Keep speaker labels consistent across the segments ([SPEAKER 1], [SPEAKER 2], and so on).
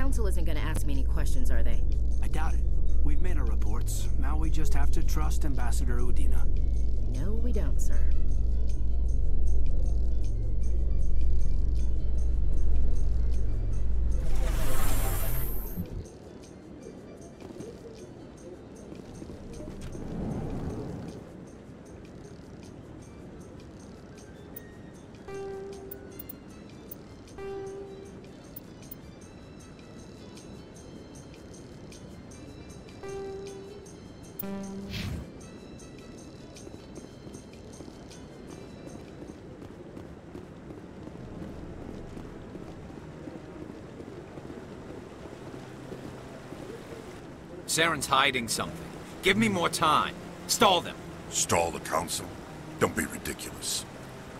[SPEAKER 1] Council isn't gonna ask me any questions, are they?
[SPEAKER 2] I doubt it. We've made our reports. Now we just have to trust Ambassador Udina.
[SPEAKER 1] No, we don't, sir.
[SPEAKER 3] Saren's hiding something. Give me more time. Stall them.
[SPEAKER 4] Stall the Council? Don't be ridiculous.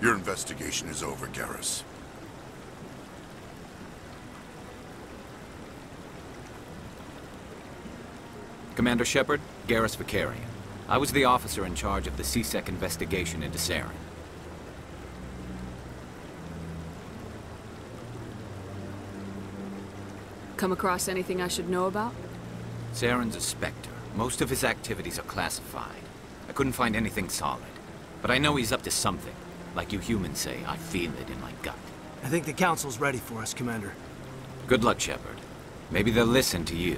[SPEAKER 4] Your investigation is over, Garrus.
[SPEAKER 3] Commander Shepard, Garrus Vicarian. I was the officer in charge of the C-Sec investigation into Saren.
[SPEAKER 5] Come across anything I should know about?
[SPEAKER 3] Saren's a Spectre. Most of his activities are classified. I couldn't find anything solid. But I know he's up to something. Like you humans say, I feel it in my gut.
[SPEAKER 2] I think the Council's ready for us, Commander.
[SPEAKER 3] Good luck, Shepard. Maybe they'll listen to you.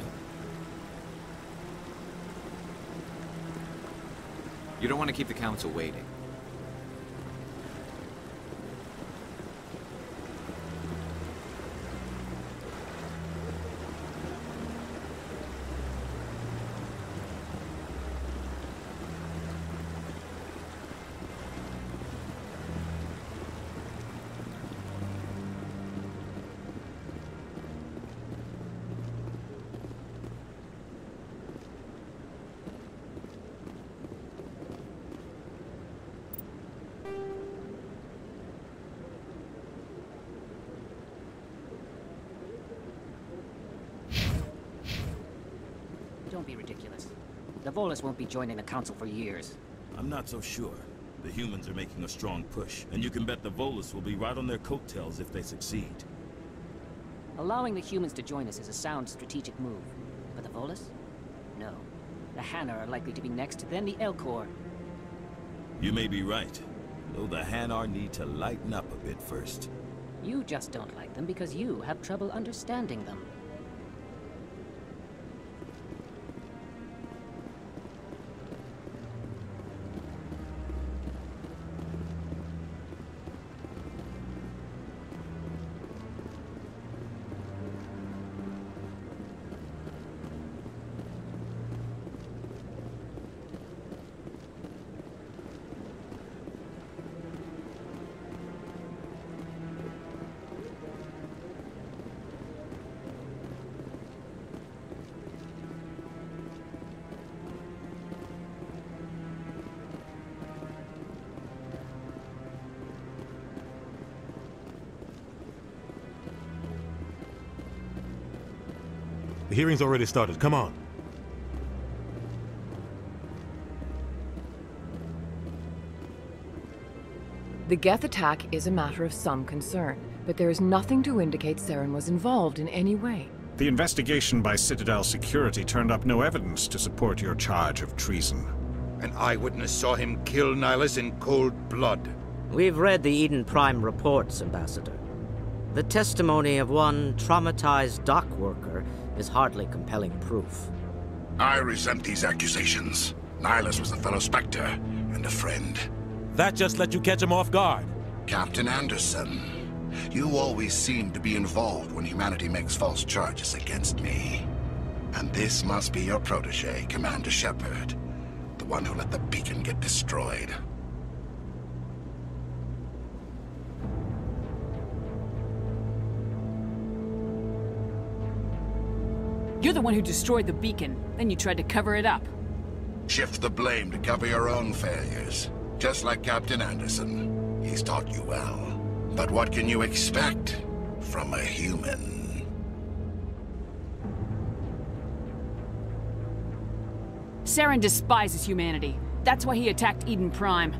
[SPEAKER 3] You don't want to keep the Council waiting.
[SPEAKER 6] Don't be ridiculous. The Volus won't be joining the Council for years.
[SPEAKER 7] I'm not so sure. The humans are making a strong push, and you can bet the Volus will be right on their coattails if they succeed.
[SPEAKER 6] Allowing the humans to join us is a sound strategic move. But the Volus? No. The Hanar are likely to be next, then the Elcor.
[SPEAKER 7] You may be right, though the Hanar need to lighten up a bit first.
[SPEAKER 6] You just don't like them because you have trouble understanding them.
[SPEAKER 8] The hearing's already started. Come on.
[SPEAKER 9] The Geth attack is a matter of some concern, but there is nothing to indicate Saren was involved in any way.
[SPEAKER 10] The investigation by Citadel Security turned up no evidence to support your charge of treason.
[SPEAKER 11] An eyewitness saw him kill Nihilus in cold blood.
[SPEAKER 12] We've read the Eden Prime reports, Ambassador. The testimony of one traumatized dock worker is hardly compelling proof.
[SPEAKER 4] I resent these accusations. Nihilus was a fellow Spectre and a friend.
[SPEAKER 8] That just let you catch him off guard.
[SPEAKER 4] Captain Anderson, you always seem to be involved when humanity makes false charges against me. And this must be your protege, Commander Shepard, the one who let the beacon get destroyed.
[SPEAKER 5] You're the one who destroyed the beacon, then you tried to cover it up.
[SPEAKER 4] Shift the blame to cover your own failures. Just like Captain Anderson. He's taught you well. But what can you expect from a human?
[SPEAKER 5] Saren despises humanity. That's why he attacked Eden Prime.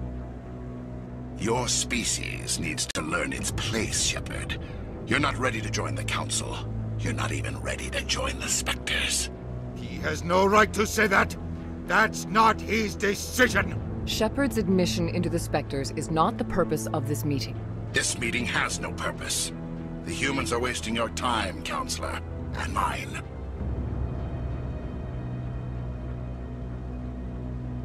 [SPEAKER 4] Your species needs to learn its place, Shepard. You're not ready to join the Council. You're not even ready to join the Spectres.
[SPEAKER 11] He has no right to say that. That's not his decision.
[SPEAKER 9] Shepard's admission into the Spectres is not the purpose of this meeting.
[SPEAKER 4] This meeting has no purpose. The humans are wasting your time, Counselor, and mine.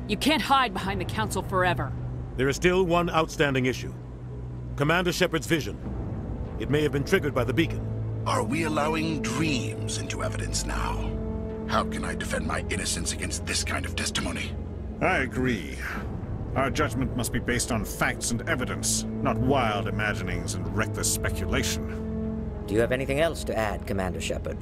[SPEAKER 5] You can't hide behind the Council forever.
[SPEAKER 8] There is still one outstanding issue. Commander Shepard's vision. It may have been triggered by the beacon.
[SPEAKER 4] Are we allowing dreams into evidence now? How can I defend my innocence against this kind of testimony?
[SPEAKER 10] I agree. Our judgment must be based on facts and evidence, not wild imaginings and reckless speculation.
[SPEAKER 12] Do you have anything else to add, Commander Shepard?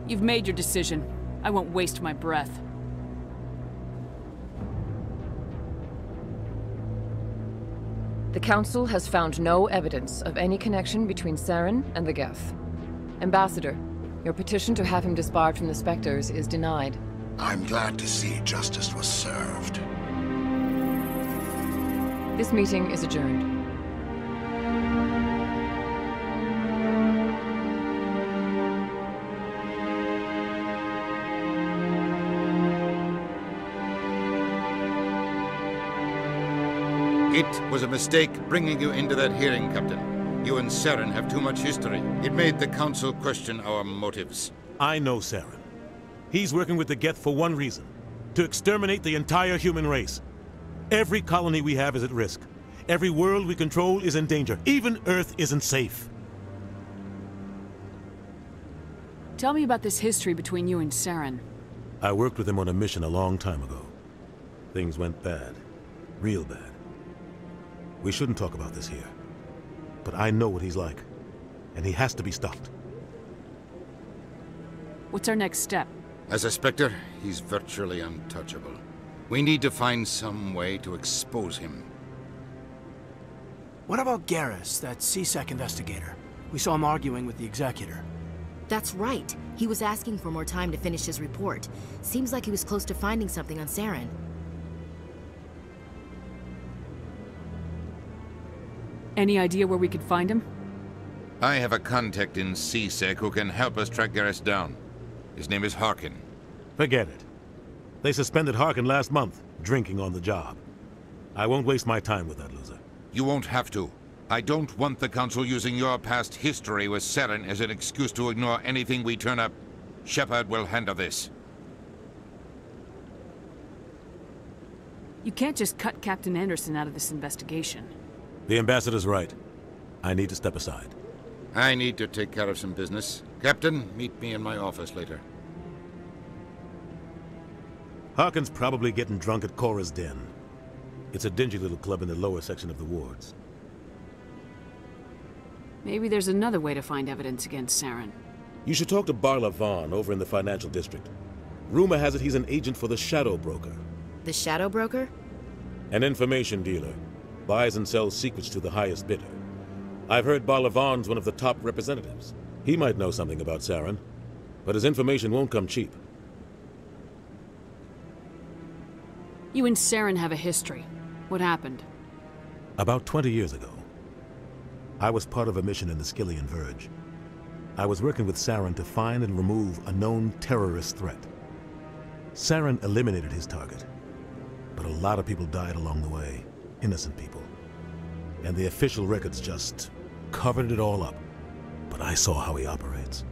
[SPEAKER 5] You've made your decision. I won't waste my breath.
[SPEAKER 9] The Council has found no evidence of any connection between Saren and the Geth. Ambassador, your petition to have him disbarred from the Spectres is denied.
[SPEAKER 4] I'm glad to see justice was served.
[SPEAKER 9] This meeting is adjourned.
[SPEAKER 11] It was a mistake bringing you into that hearing, Captain. You and Saren have too much history. It made the Council question our motives.
[SPEAKER 8] I know Saren. He's working with the Geth for one reason. To exterminate the entire human race. Every colony we have is at risk. Every world we control is in danger. Even Earth isn't safe.
[SPEAKER 5] Tell me about this history between you and Saren.
[SPEAKER 8] I worked with him on a mission a long time ago. Things went bad. Real bad. We shouldn't talk about this here. But I know what he's like. And he has to be stopped.
[SPEAKER 5] What's our next step?
[SPEAKER 11] As a Spectre, he's virtually untouchable. We need to find some way to expose him.
[SPEAKER 2] What about Garrus, that CSEC investigator? We saw him arguing with the Executor.
[SPEAKER 1] That's right. He was asking for more time to finish his report. Seems like he was close to finding something on Saren.
[SPEAKER 5] Any idea where we could find him?
[SPEAKER 11] I have a contact in CSEC who can help us track Garrus down. His name is Harkin.
[SPEAKER 8] Forget it. They suspended Harkin last month, drinking on the job. I won't waste my time with that loser.
[SPEAKER 11] You won't have to. I don't want the Council using your past history with Saren as an excuse to ignore anything we turn up. Shepard will handle this.
[SPEAKER 5] You can't just cut Captain Anderson out of this investigation.
[SPEAKER 8] The Ambassador's right. I need to step aside.
[SPEAKER 11] I need to take care of some business. Captain, meet me in my office later.
[SPEAKER 8] Harkin's probably getting drunk at Cora's Den. It's a dingy little club in the lower section of the wards.
[SPEAKER 5] Maybe there's another way to find evidence against Saren.
[SPEAKER 8] You should talk to Barla Vaughn over in the financial district. Rumor has it he's an agent for the Shadow Broker.
[SPEAKER 1] The Shadow Broker?
[SPEAKER 8] An information dealer. Buys and sells secrets to the highest bidder. I've heard Barla Vaughn's one of the top representatives. He might know something about Saren, but his information won't come cheap.
[SPEAKER 5] You and Saren have a history. What happened?
[SPEAKER 8] About 20 years ago, I was part of a mission in the Skillian Verge. I was working with Saren to find and remove a known terrorist threat. Saren eliminated his target, but a lot of people died along the way. Innocent people. And the official records just covered it all up. But I saw how he operates.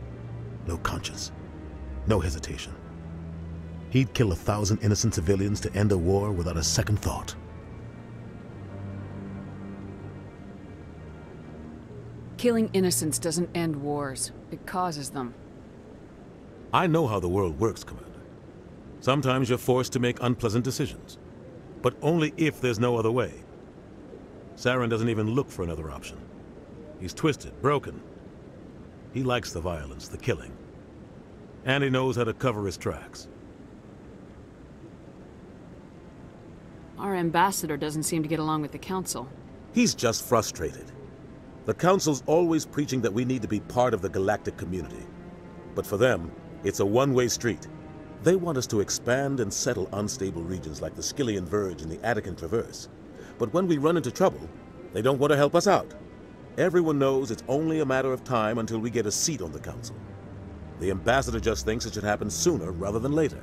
[SPEAKER 8] No conscience. No hesitation. He'd kill 1,000 innocent civilians to end a war without a second thought.
[SPEAKER 5] Killing innocents doesn't end wars. It causes them.
[SPEAKER 8] I know how the world works, Commander. Sometimes you're forced to make unpleasant decisions. But only if there's no other way. Saren doesn't even look for another option. He's twisted, broken. He likes the violence, the killing. And he knows how to cover his tracks.
[SPEAKER 5] Our ambassador doesn't seem to get along with the Council.
[SPEAKER 8] He's just frustrated. The Council's always preaching that we need to be part of the galactic community. But for them, it's a one-way street. They want us to expand and settle unstable regions like the Skillian Verge and the Attican Traverse. But when we run into trouble, they don't want to help us out. Everyone knows it's only a matter of time until we get a seat on the council. The ambassador just thinks it should happen sooner rather than later.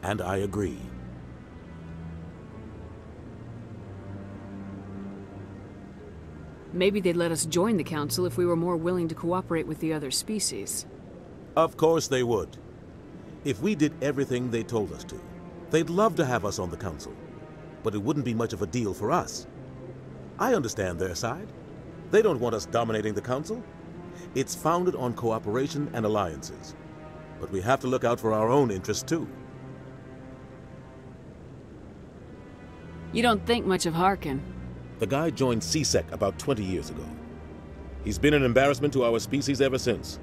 [SPEAKER 8] And I agree.
[SPEAKER 5] Maybe they'd let us join the council if we were more willing to cooperate with the other species.
[SPEAKER 8] Of course they would. If we did everything they told us to, they'd love to have us on the council. But it wouldn't be much of a deal for us. I understand their side. They don't want us dominating the council. It's founded on cooperation and alliances. But we have to look out for our own interests too.
[SPEAKER 5] You don't think much of Harkin.
[SPEAKER 8] The guy joined CSEC about 20 years ago. He's been an embarrassment to our species ever since.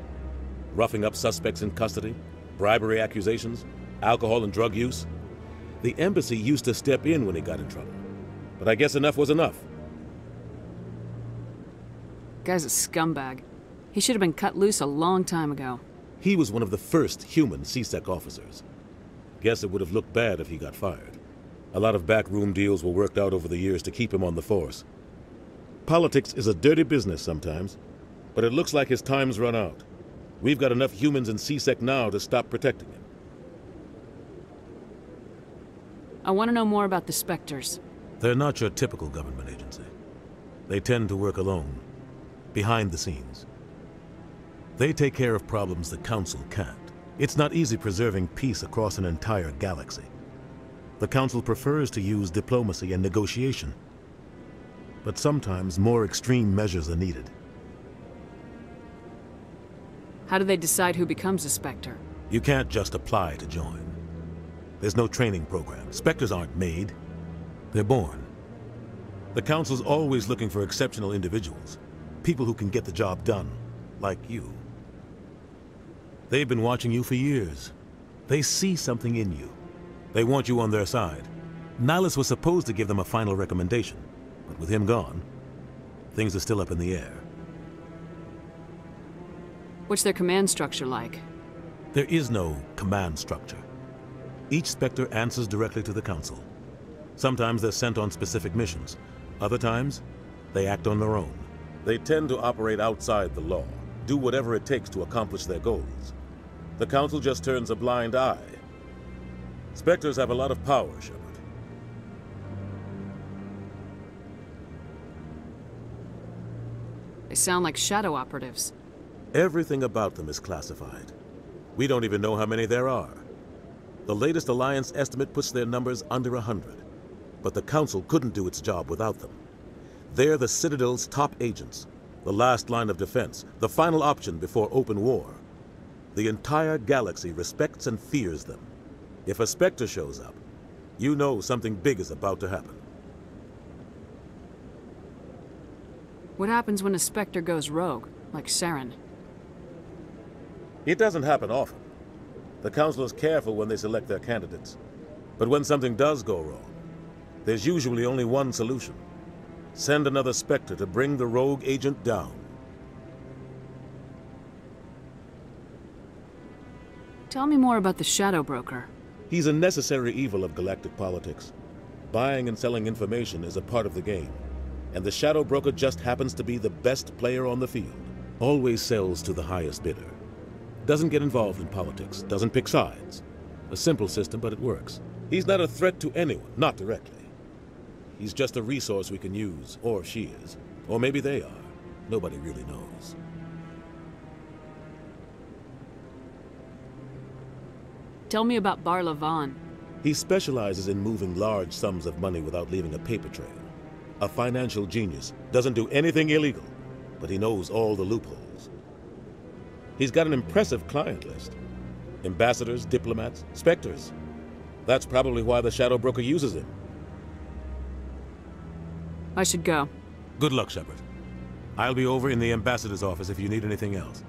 [SPEAKER 8] Roughing up suspects in custody, bribery accusations, alcohol and drug use. The embassy used to step in when he got in trouble. But I guess enough was enough.
[SPEAKER 5] Guy's a scumbag. He should have been cut loose a long time ago.
[SPEAKER 8] He was one of the first human CSEC officers. Guess it would have looked bad if he got fired. A lot of backroom deals were worked out over the years to keep him on the force. Politics is a dirty business sometimes, but it looks like his time's run out. We've got enough humans in CSEC now to stop protecting him.
[SPEAKER 5] I want to know more about the Spectres.
[SPEAKER 8] They're not your typical government agency. They tend to work alone, behind the scenes. They take care of problems the Council can't. It's not easy preserving peace across an entire galaxy. The Council prefers to use diplomacy and negotiation. But sometimes more extreme measures are needed.
[SPEAKER 5] How do they decide who becomes a Spectre?
[SPEAKER 8] You can't just apply to join. There's no training program. Spectres aren't made. They're born. The Council's always looking for exceptional individuals. People who can get the job done, like you. They've been watching you for years. They see something in you. They want you on their side. Nihilus was supposed to give them a final recommendation, but with him gone, things are still up in the air.
[SPEAKER 5] What's their command structure like?
[SPEAKER 8] There is no command structure. Each Spectre answers directly to the Council. Sometimes they're sent on specific missions. Other times, they act on their own. They tend to operate outside the law, do whatever it takes to accomplish their goals. The Council just turns a blind eye. Spectres have a lot of power, Shepard.
[SPEAKER 5] They sound like shadow operatives.
[SPEAKER 8] Everything about them is classified. We don't even know how many there are. The latest Alliance estimate puts their numbers under 100. But the Council couldn't do its job without them. They're the Citadel's top agents, the last line of defense, the final option before open war. The entire galaxy respects and fears them. If a Spectre shows up, you know something big is about to happen.
[SPEAKER 5] What happens when a Spectre goes rogue, like Saren?
[SPEAKER 8] It doesn't happen often. The Council is careful when they select their candidates. But when something does go wrong, there's usually only one solution. Send another Spectre to bring the rogue agent down.
[SPEAKER 5] Tell me more about the Shadow Broker.
[SPEAKER 8] He's a necessary evil of galactic politics. Buying and selling information is a part of the game. And the Shadow Broker just happens to be the best player on the field. Always sells to the highest bidder. Doesn't get involved in politics, doesn't pick sides. A simple system, but it works. He's not a threat to anyone, not directly. He's just a resource we can use, or she is. Or maybe they are. Nobody really knows.
[SPEAKER 5] Tell me about Barla Vaughn.
[SPEAKER 8] He specializes in moving large sums of money without leaving a paper trail. A financial genius, doesn't do anything illegal, but he knows all the loopholes. He's got an impressive client list. Ambassadors, diplomats, Spectres. That's probably why the Shadow Broker uses him.
[SPEAKER 5] I should go.
[SPEAKER 8] Good luck, Shepard. I'll be over in the Ambassador's office if you need anything else.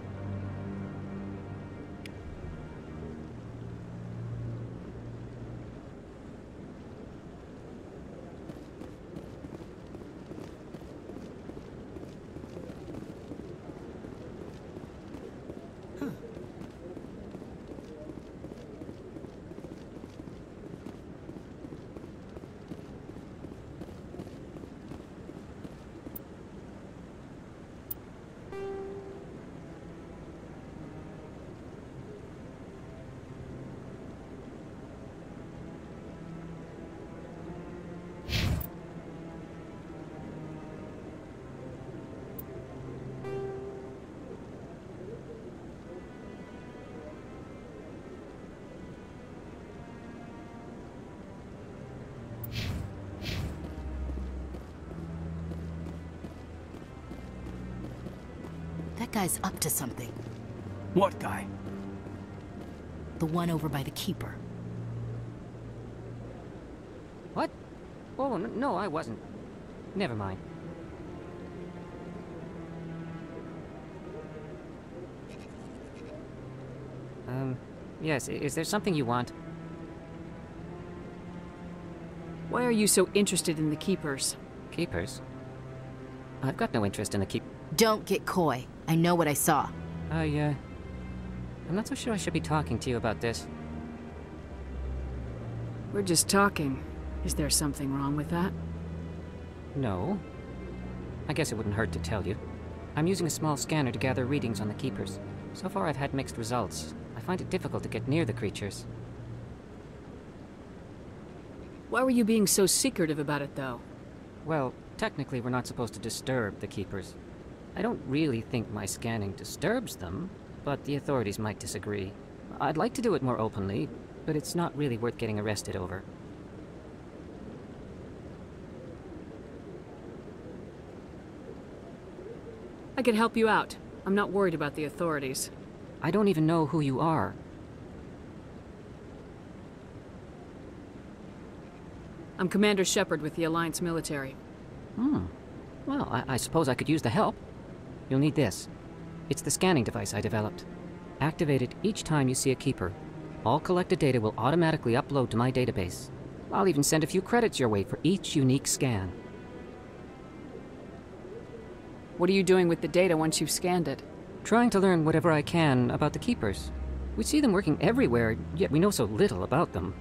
[SPEAKER 1] That guy's up to something.
[SPEAKER 2] What guy?
[SPEAKER 1] The one over by the Keeper.
[SPEAKER 6] What? Oh, no, I wasn't. Never mind. Yes, is there something you want?
[SPEAKER 5] Why are you so interested in the Keepers?
[SPEAKER 6] Keepers? I've got no interest in the
[SPEAKER 1] Don't get coy. I know what I saw.
[SPEAKER 6] I'm not so sure I should be talking to you about this.
[SPEAKER 5] We're just talking. Is there something wrong with that?
[SPEAKER 6] No. I guess it wouldn't hurt to tell you. I'm using a small scanner to gather readings on the Keepers. So far I've had mixed results. I find it difficult to get near the creatures.
[SPEAKER 5] Why were you being so secretive about it, though?
[SPEAKER 6] Well, technically we're not supposed to disturb the Keepers. I don't really think my scanning disturbs them, but the authorities might disagree. I'd like to do it more openly, but it's not really worth getting arrested over.
[SPEAKER 5] I could help you out. I'm not worried about the authorities.
[SPEAKER 6] I don't even know who you are.
[SPEAKER 5] I'm Commander Shepard with the Alliance military.
[SPEAKER 6] Well, I suppose I could use the help. You'll need this. It's the scanning device I developed. Activate it each time you see a Keeper. All collected data will automatically upload to my database. I'll even send a few credits your way for each unique scan.
[SPEAKER 5] What are you doing with the data once you've scanned it?
[SPEAKER 6] Trying to learn whatever I can about the Keepers. We see them working everywhere, yet we know so little about them.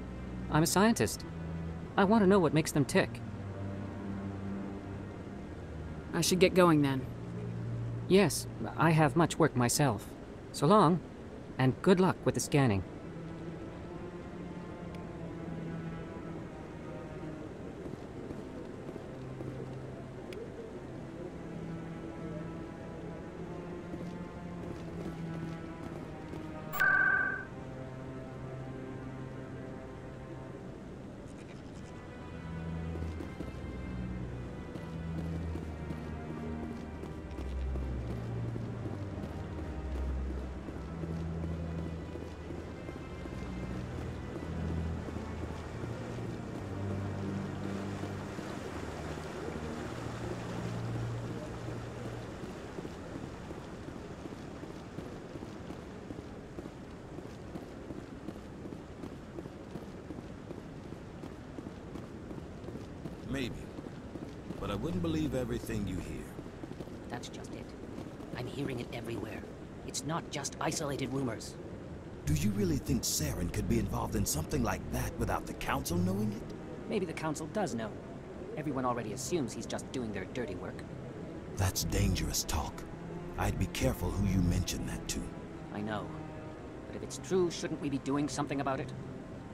[SPEAKER 6] I'm a scientist. I want to know what makes them tick.
[SPEAKER 5] I should get going then.
[SPEAKER 6] Yes, I have much work myself. So long, and good luck with the scanning.
[SPEAKER 7] Maybe. But I wouldn't believe everything you hear.
[SPEAKER 12] That's just it. I'm hearing it everywhere. It's not just isolated rumors.
[SPEAKER 7] Do you really think Saren could be involved in something like that without the Council knowing it?
[SPEAKER 6] Maybe the Council does know. Everyone already assumes he's just doing their dirty work.
[SPEAKER 7] That's dangerous talk. I'd be careful who you mention that to.
[SPEAKER 6] I know. But if it's true, shouldn't we be doing something about it?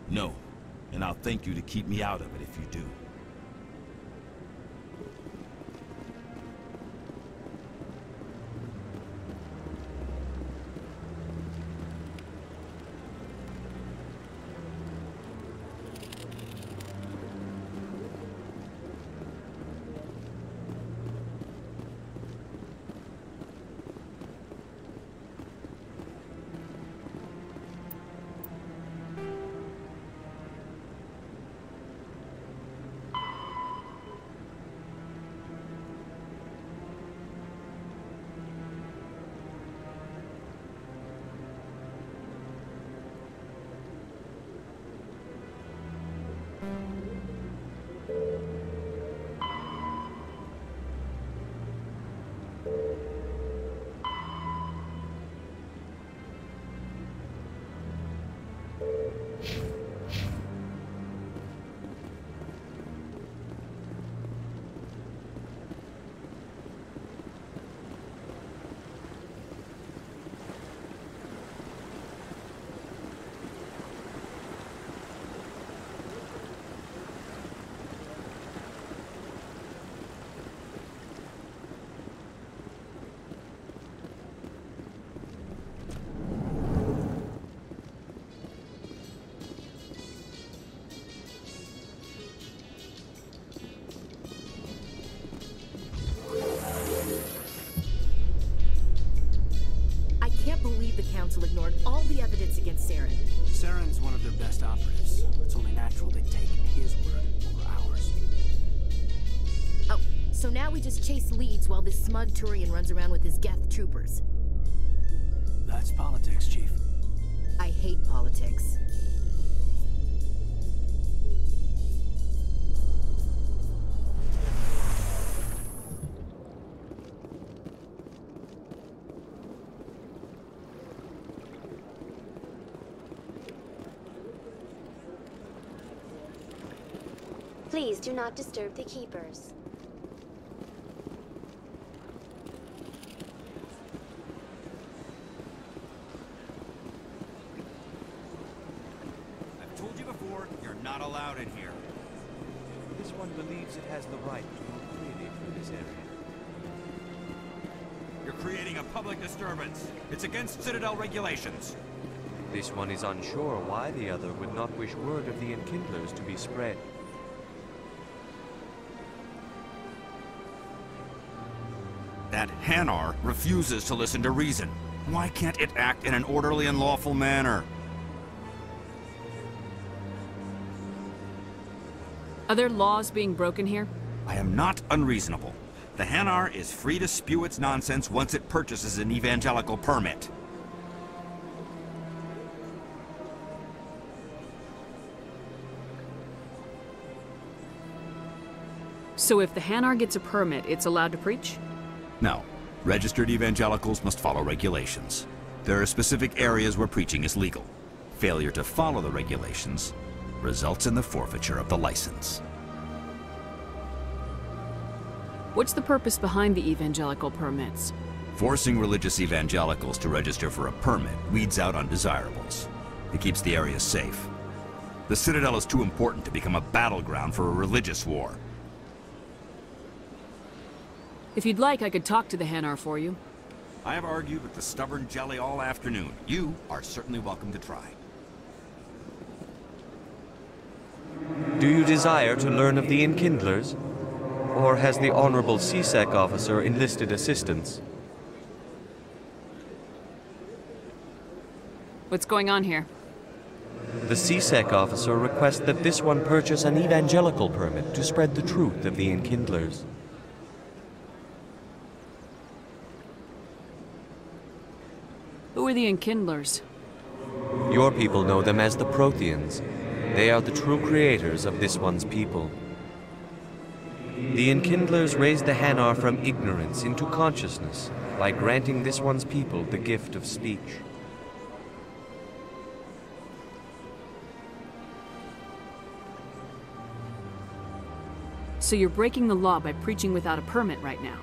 [SPEAKER 7] No. And I'll thank you to keep me out of it if you do.
[SPEAKER 1] Council ignored all the evidence against Saren.
[SPEAKER 2] Saren's one of their best operatives. It's only natural they take his word over ours.
[SPEAKER 1] Oh, so now we just chase leads while this smug Turian runs around with his Geth troopers.
[SPEAKER 2] That's politics, Chief.
[SPEAKER 1] I hate politics.
[SPEAKER 13] Please do not disturb the keepers.
[SPEAKER 14] I've told you before, you're not allowed in here.
[SPEAKER 15] This one believes it has the right to move freely through this area.
[SPEAKER 14] You're creating a public disturbance. It's against Citadel regulations.
[SPEAKER 15] This one is unsure why the other would not wish word of the Enkindlers to be spread.
[SPEAKER 14] That Hanar refuses to listen to reason. Why can't it act in an orderly and lawful manner?
[SPEAKER 5] Are there laws being broken here?
[SPEAKER 14] I am not unreasonable. The Hanar is free to spew its nonsense once it purchases an evangelical permit.
[SPEAKER 5] So if the Hanar gets a permit, it's allowed to preach?
[SPEAKER 14] No. Registered evangelicals must follow regulations. There are specific areas where preaching is legal. Failure to follow the regulations results in the forfeiture of the license.
[SPEAKER 5] What's the purpose behind the evangelical permits?
[SPEAKER 14] Forcing religious evangelicals to register for a permit weeds out undesirables. It keeps the area safe. The Citadel is too important to become a battleground for a religious war.
[SPEAKER 5] If you'd like, I could talk to the Hanar for you.
[SPEAKER 14] I have argued with the stubborn jelly all afternoon. You are certainly welcome to try.
[SPEAKER 15] Do you desire to learn of the Enkindlers? Or has the Honorable CSEC officer enlisted assistance?
[SPEAKER 5] What's going on here?
[SPEAKER 15] The CSEC officer requests that this one purchase an evangelical permit to spread the truth of the Enkindlers.
[SPEAKER 5] Who are the Enkindlers?
[SPEAKER 15] Your people know them as the Protheans. They are the true creators of this one's people. The Enkindlers raised the Hanar from ignorance into consciousness by granting this one's people the gift of speech.
[SPEAKER 5] So you're breaking the law by preaching without a permit right now?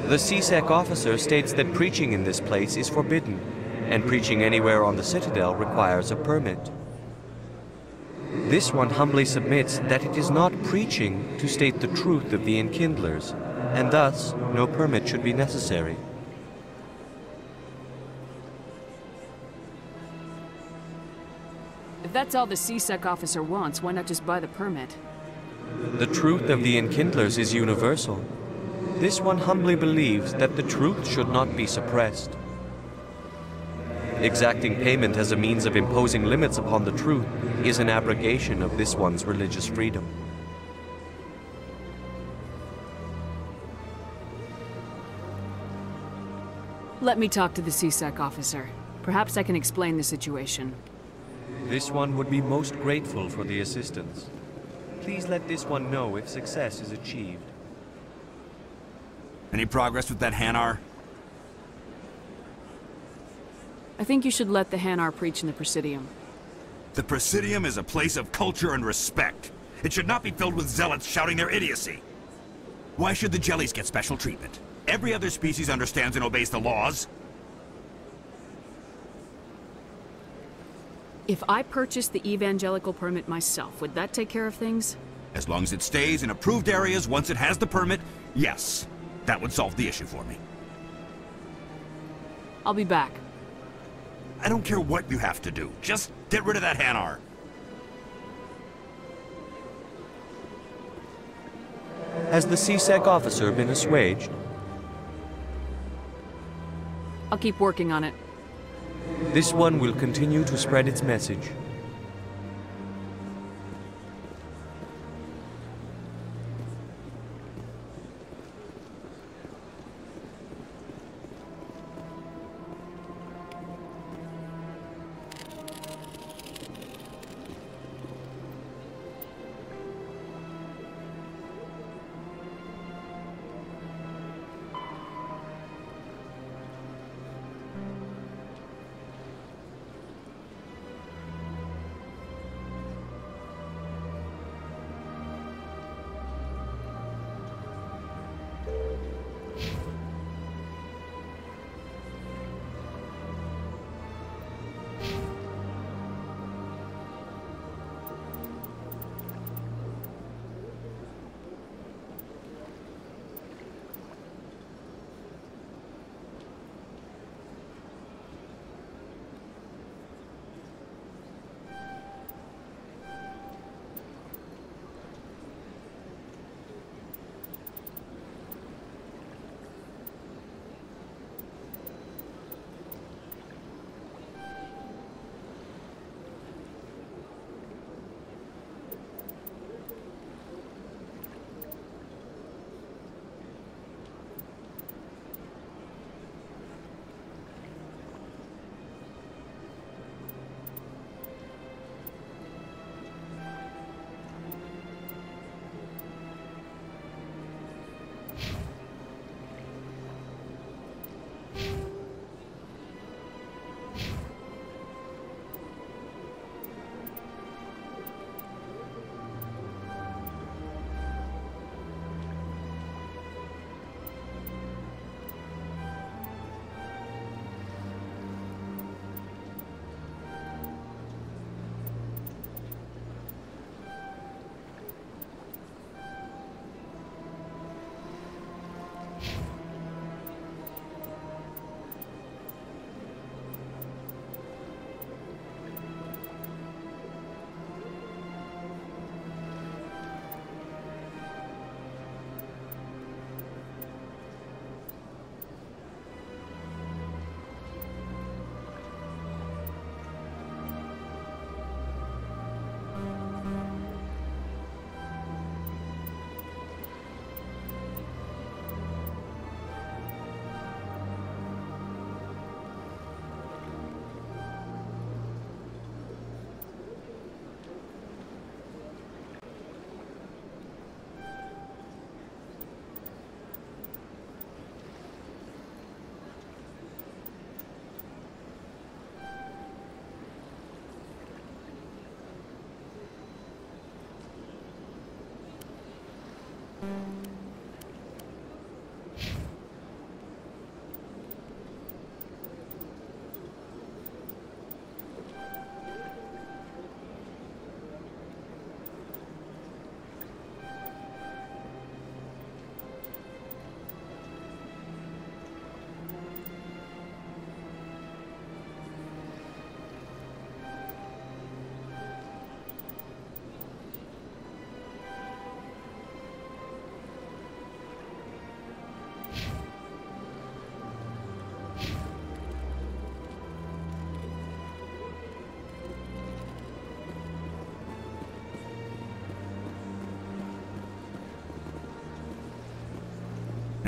[SPEAKER 15] The CSEC officer states that preaching in this place is forbidden, and preaching anywhere on the Citadel requires a permit. This one humbly submits that it is not preaching to state the truth of the Enkindlers, and thus no permit should be necessary.
[SPEAKER 5] If that's all the CSEC officer wants, why not just buy the permit?
[SPEAKER 15] The truth of the Enkindlers is universal. This one humbly believes that the truth should not be suppressed. Exacting payment as a means of imposing limits upon the truth is an abrogation of this one's religious freedom.
[SPEAKER 5] Let me talk to the CSEC officer. Perhaps I can explain the situation.
[SPEAKER 15] This one would be most grateful for the assistance. Please let this one know if success is achieved.
[SPEAKER 14] Any progress with that Hanar?
[SPEAKER 5] I think you should let the Hanar preach in the Presidium.
[SPEAKER 14] The Presidium is a place of culture and respect. It should not be filled with zealots shouting their idiocy. Why should the jellies get special treatment? Every other species understands and obeys the laws.
[SPEAKER 5] If I purchased the evangelical permit myself, would that take care of things?
[SPEAKER 14] As long as it stays in approved areas once it has the permit, yes. That would solve the issue for me.
[SPEAKER 5] I'll be back.
[SPEAKER 14] I don't care what you have to do. Just get rid of that Hanar.
[SPEAKER 15] Has the CSEC officer been assuaged?
[SPEAKER 5] I'll keep working on it.
[SPEAKER 15] This one will continue to spread its message.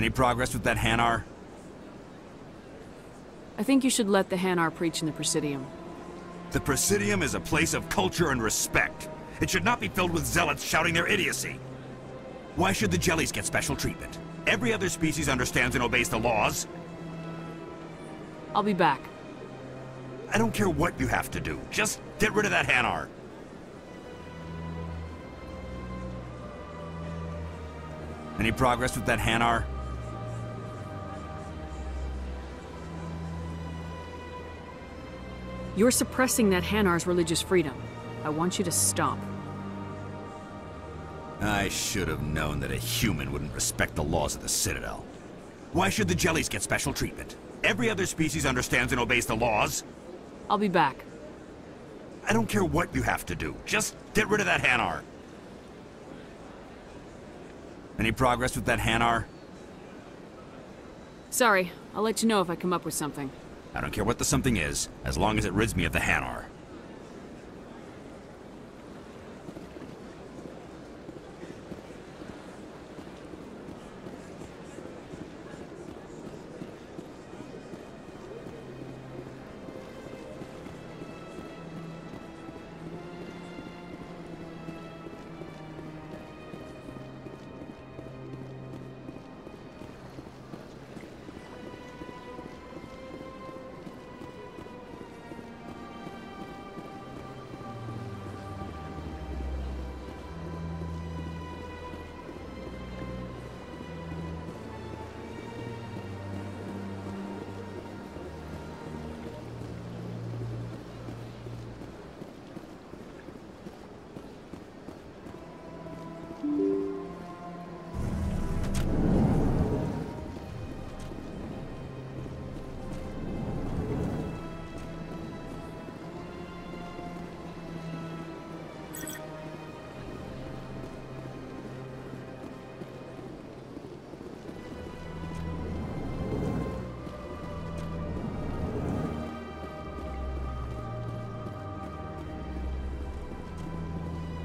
[SPEAKER 14] Any progress with that Hanar?
[SPEAKER 5] I think you should let the Hanar preach in the Presidium.
[SPEAKER 14] The Presidium is a place of culture and respect. It should not be filled with zealots shouting their idiocy. Why should the jellies get special treatment? Every other species understands and obeys the laws.
[SPEAKER 5] I'll be back.
[SPEAKER 14] I don't care what you have to do. Just get rid of that Hanar. Any progress with that Hanar?
[SPEAKER 5] You're suppressing that Hanar's religious freedom. I want you to stop.
[SPEAKER 14] I should have known that a human wouldn't respect the laws of the Citadel. Why should the jellies get special treatment? Every other species understands and obeys the laws.
[SPEAKER 5] I'll be back.
[SPEAKER 14] I don't care what you have to do. Just get rid of that Hanar. Any progress with that Hanar?
[SPEAKER 5] Sorry, I'll let you know if I come up with something.
[SPEAKER 14] I don't care what the something is, as long as it rids me of the Hanar.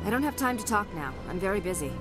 [SPEAKER 1] I don't have time to talk now. I'm very busy.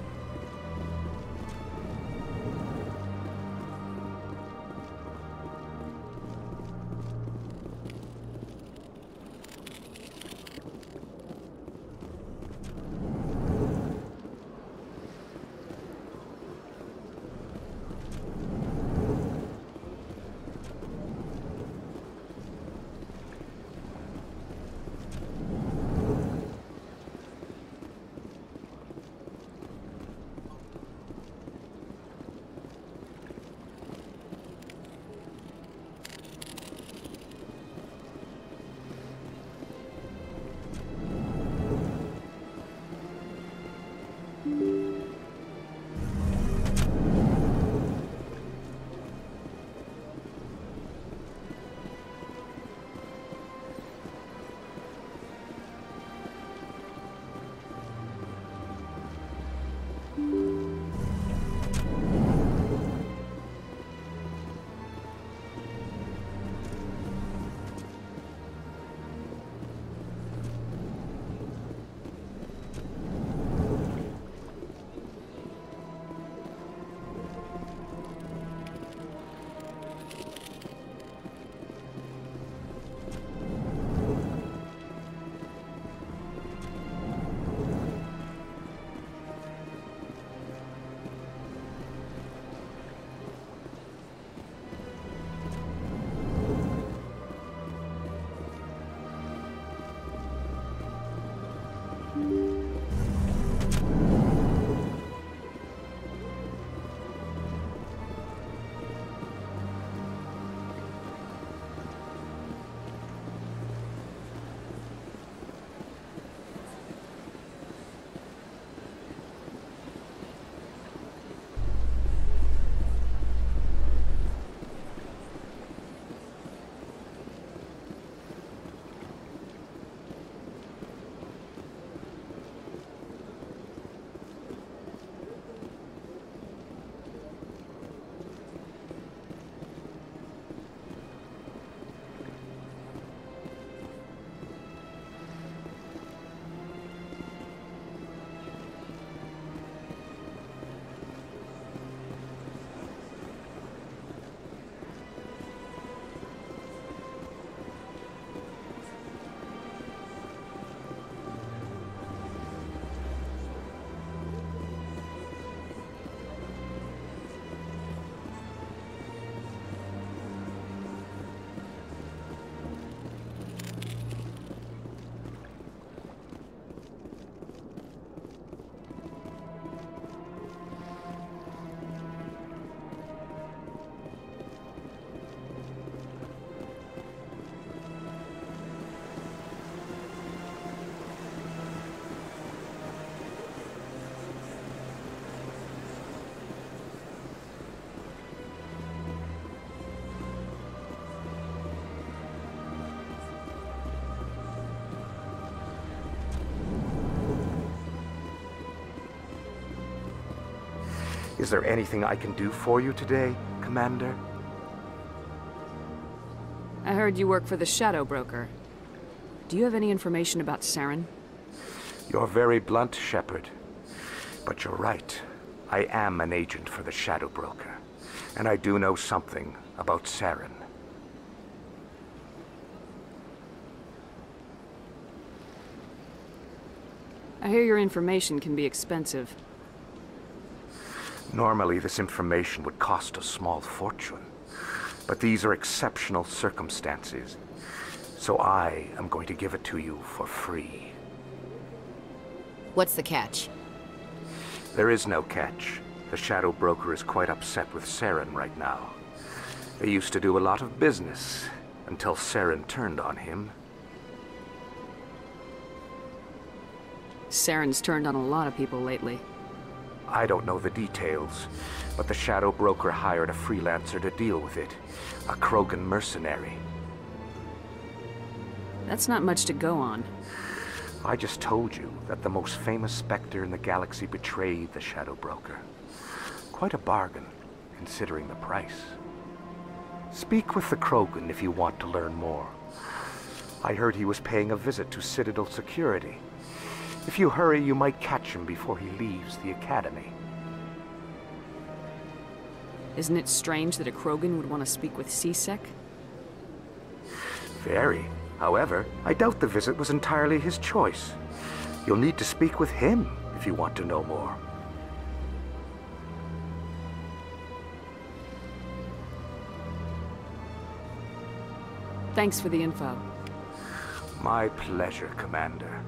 [SPEAKER 16] Is there anything I can do for you today, Commander?
[SPEAKER 5] I heard you work for the Shadow Broker. Do you have any information about Saren?
[SPEAKER 16] You're very blunt, Shepard. But you're right. I am an agent for the Shadow Broker. And I do know something about Saren.
[SPEAKER 5] I hear your information can be expensive.
[SPEAKER 16] Normally, this information would cost a small fortune. But these are exceptional circumstances. So I am going to give it to you for free.
[SPEAKER 1] What's the catch?
[SPEAKER 16] There is no catch. The Shadow Broker is quite upset with Saren right now. They used to do a lot of business, until Saren turned on him.
[SPEAKER 5] Saren's turned on a lot of people lately.
[SPEAKER 16] I don't know the details, but the Shadow Broker hired a freelancer to deal with it. A Krogan mercenary.
[SPEAKER 5] That's not much to go on.
[SPEAKER 16] I just told you that the most famous Spectre in the galaxy betrayed the Shadow Broker. Quite a bargain, considering the price. Speak with the Krogan if you want to learn more. I heard he was paying a visit to Citadel security. If you hurry, you might catch him before he leaves the Academy.
[SPEAKER 5] Isn't it strange that a Krogan would want to speak with C-Sec?
[SPEAKER 16] Very. However, I doubt the visit was entirely his choice. You'll need to speak with him if you want to know more.
[SPEAKER 5] Thanks for the info.
[SPEAKER 16] My pleasure, Commander.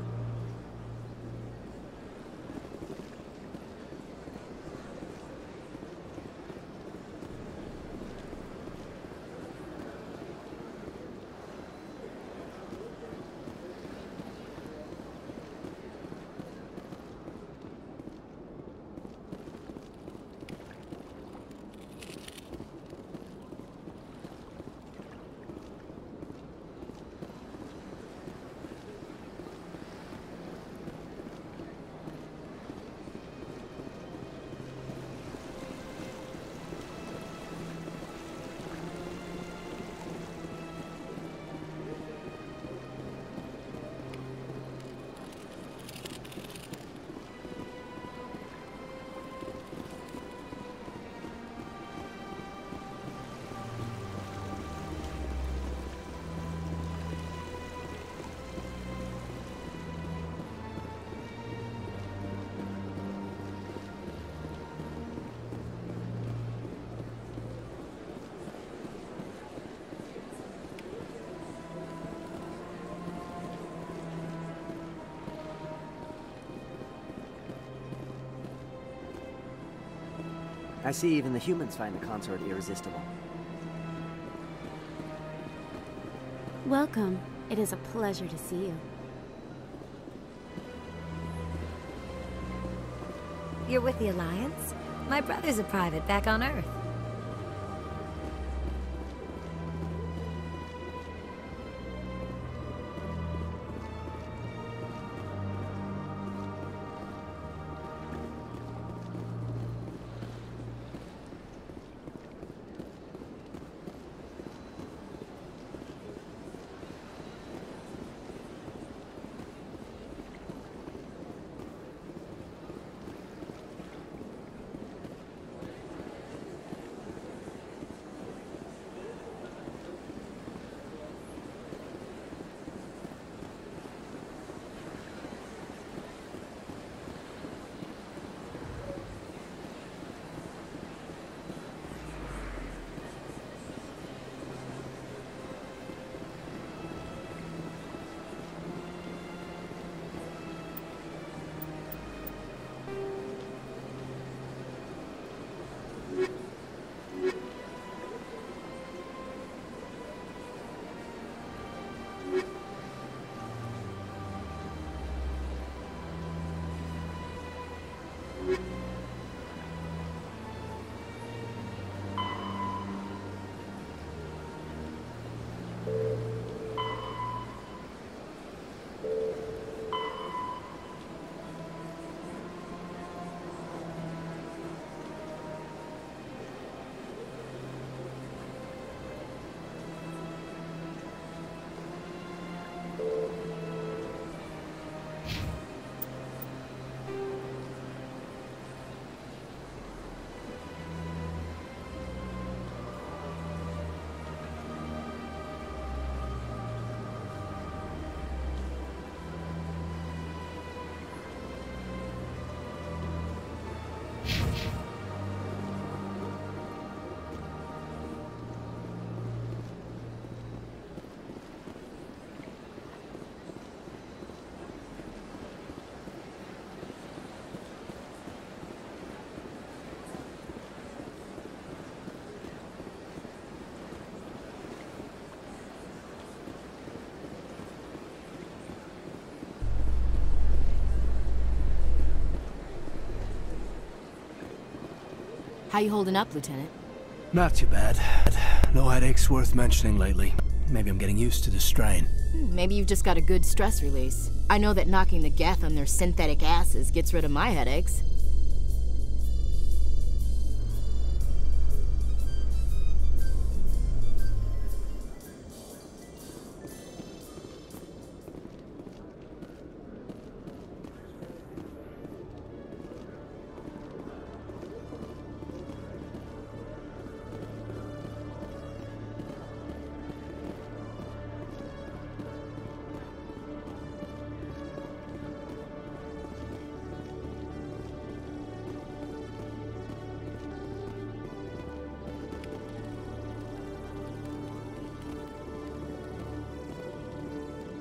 [SPEAKER 17] I see even the humans find the consort irresistible.
[SPEAKER 13] Welcome. It is a pleasure to see you. You're with the Alliance? My brother's a private back on Earth.
[SPEAKER 1] How you holding up, Lieutenant?
[SPEAKER 2] Not too bad. No headaches worth mentioning lately. Maybe I'm getting used to the strain.
[SPEAKER 1] Maybe you've just got a good stress release. I know that knocking the Geth on their synthetic asses gets rid of my headaches.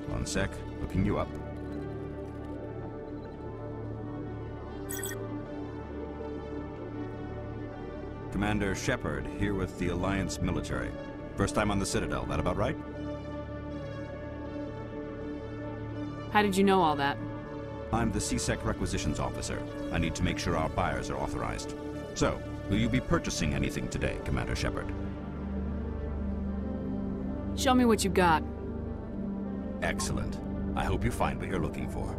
[SPEAKER 14] One sec, looking you up. Commander Shepard, here with the Alliance military. First time on the Citadel, that about right?
[SPEAKER 5] How did you know all that?
[SPEAKER 14] I'm the CSEC requisitions officer. I need to make sure our buyers are authorized. So, will you be purchasing anything today, Commander Shepard?
[SPEAKER 5] Show me what you got.
[SPEAKER 14] Excellent. I hope you find what you're looking for.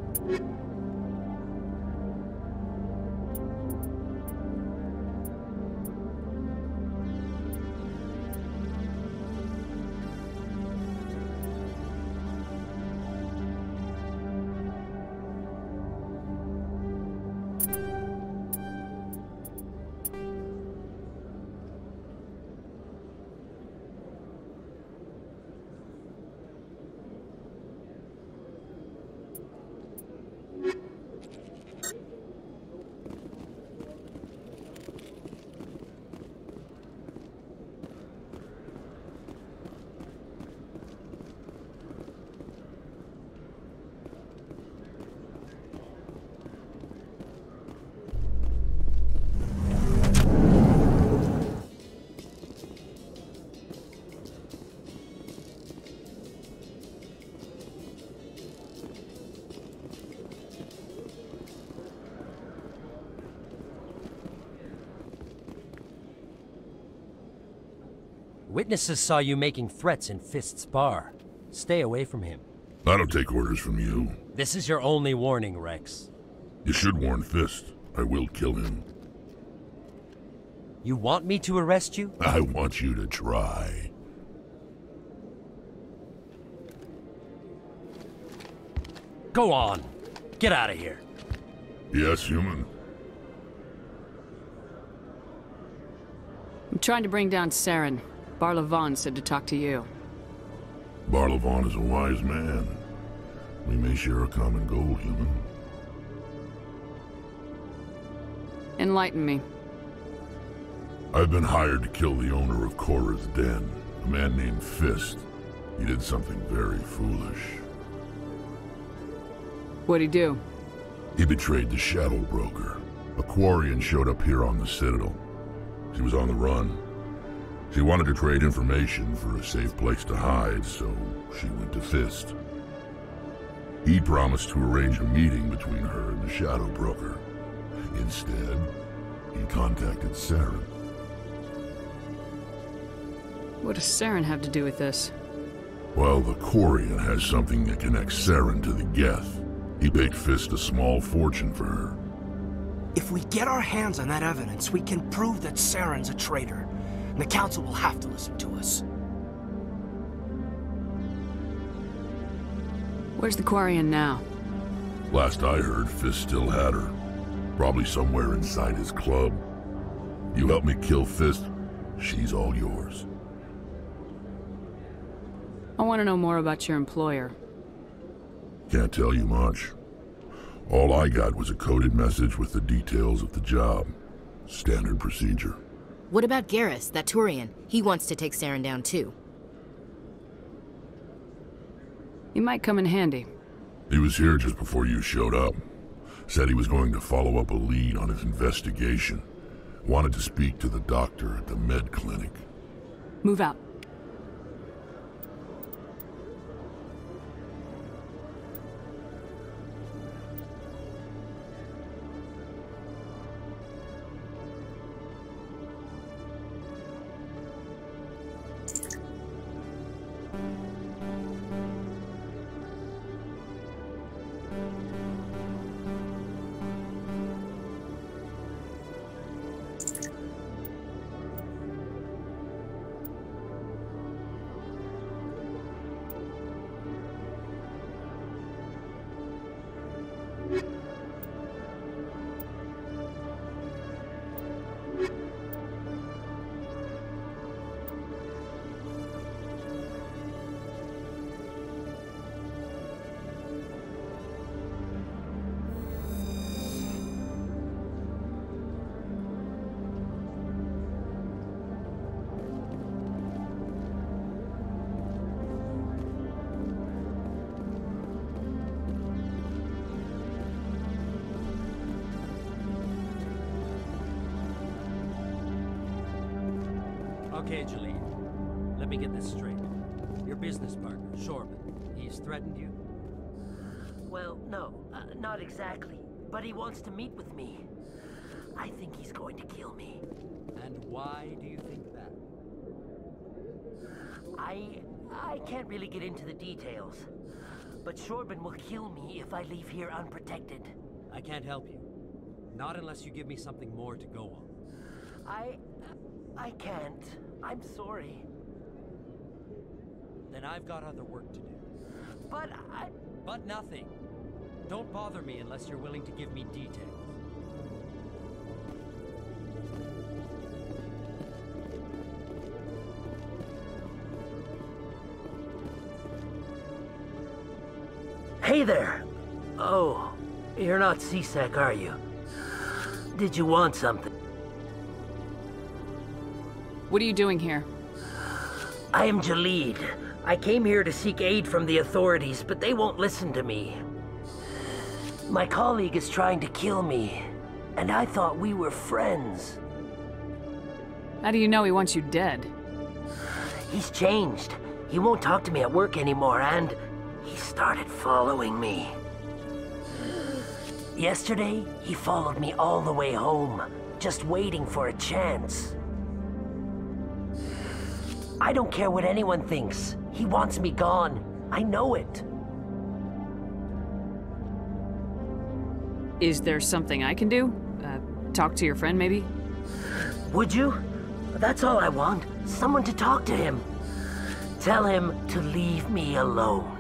[SPEAKER 18] Witnesses saw you making threats in Fist's bar. Stay away from him.
[SPEAKER 19] I don't take orders from you.
[SPEAKER 18] This is your only warning, Rex.
[SPEAKER 19] You should warn Fist. I will kill him.
[SPEAKER 18] You want me to arrest you?
[SPEAKER 19] I want you to try.
[SPEAKER 18] Go on. Get out of here.
[SPEAKER 19] Yes, human.
[SPEAKER 5] I'm trying to bring down Saren. Barlavon said to talk to you.
[SPEAKER 19] Barlavon is a wise man. We may share a common goal, human.
[SPEAKER 5] Enlighten me.
[SPEAKER 19] I've been hired to kill the owner of Korra's Den, a man named Fist. He did something very foolish.
[SPEAKER 5] What'd he do?
[SPEAKER 19] He betrayed the Shadow Broker. A Quarian showed up here on the Citadel. She was on the run. She wanted to trade information for a safe place to hide, so she went to Fist. He promised to arrange a meeting between her and the Shadow Broker. Instead, he contacted Saren.
[SPEAKER 5] What does Saren have to do with this?
[SPEAKER 19] Well, the Quarian has something that connects Saren to the Geth. He paid Fist a small fortune for her.
[SPEAKER 2] If we get our hands on that evidence, we can prove that Saren's a traitor. And the Council will have to listen to us.
[SPEAKER 5] Where's the Quarian now?
[SPEAKER 19] Last I heard, Fist still had her. Probably somewhere inside his club. You help me kill Fist, she's all yours.
[SPEAKER 5] I want to know more about your employer.
[SPEAKER 19] Can't tell you much. All I got was a coded message with the details of the job. Standard procedure.
[SPEAKER 1] What about Garrus, that Turian? He wants to take Saren down too.
[SPEAKER 5] He might come in handy.
[SPEAKER 19] He was here just before you showed up. Said he was going to follow up a lead on his investigation. Wanted to speak to the doctor at the med clinic.
[SPEAKER 5] Move out.
[SPEAKER 18] Okay, Jalene. Let me get this straight. Your business partner, Shorban, he's threatened you?
[SPEAKER 20] Well, no, not exactly. But he wants to meet with me. I think he's going to kill me.
[SPEAKER 18] And why do you think that?
[SPEAKER 20] I can't really get into the details. But Shorban will kill me if I leave here unprotected.
[SPEAKER 18] I can't help you. Not unless you give me something more to go on.
[SPEAKER 20] I can't. I'm sorry.
[SPEAKER 18] Then I've got other work to do.
[SPEAKER 20] But
[SPEAKER 18] But nothing. Don't bother me unless you're willing to give me details.
[SPEAKER 20] Hey there! Oh, you're not C-Sec, are you? Did you want something?
[SPEAKER 5] What are you doing here?
[SPEAKER 20] I am Jalid. I came here to seek aid from the authorities, but they won't listen to me. My colleague is trying to kill me, and I thought we were friends.
[SPEAKER 5] How do you know he wants you dead?
[SPEAKER 20] He's changed. He won't talk to me at work anymore, and he started following me. Yesterday, he followed me all the way home, just waiting for a chance. I don't care what anyone thinks. He wants me gone. I know it.
[SPEAKER 5] Is there something I can do? Talk to your friend, maybe?
[SPEAKER 20] Would you? That's all I want. Someone to talk to him. Tell him to leave me alone.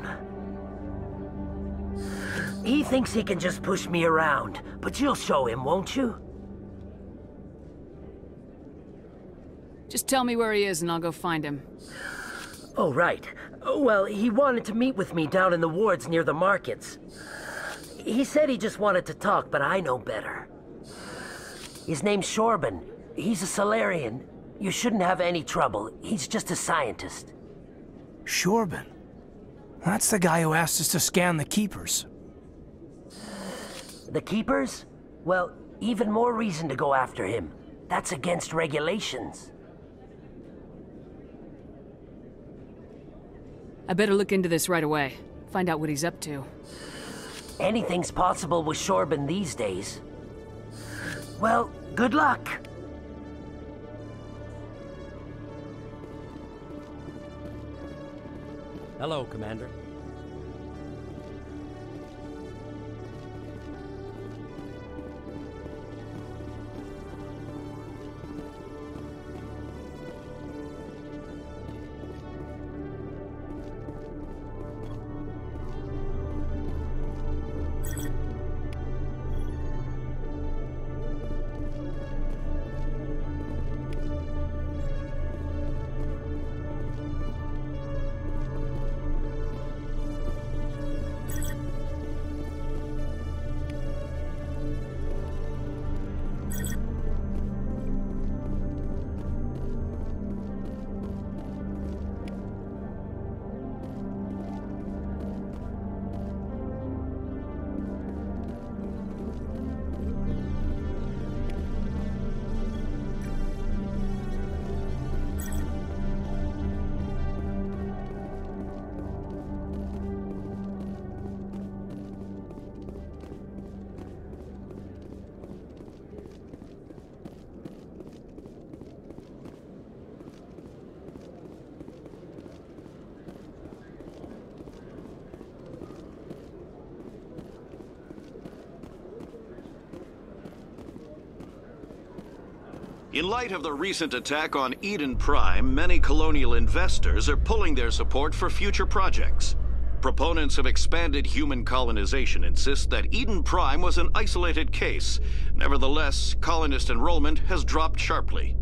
[SPEAKER 20] He thinks he can just push me around, but you'll show him, won't you?
[SPEAKER 5] Just tell me where he is and I'll go find him.
[SPEAKER 20] Oh, right. Well, he wanted to meet with me down in the wards near the markets. He said he just wanted to talk, but I know better. His name's Shorban. He's a Solarian. You shouldn't have any trouble. He's just a scientist.
[SPEAKER 2] Shorban? That's the guy who asked us to scan the Keepers.
[SPEAKER 20] The Keepers? Well, even more reason to go after him. That's against regulations.
[SPEAKER 5] I better look into this right away. Find out what he's up to.
[SPEAKER 20] Anything's possible with Shorban these days. Well, good luck.
[SPEAKER 18] Hello, Commander.
[SPEAKER 21] In light of the recent attack on Eden Prime, many colonial investors are pulling their support for future projects. Proponents of expanded human colonization insist that Eden Prime was an isolated case. Nevertheless, colonist enrollment has dropped sharply.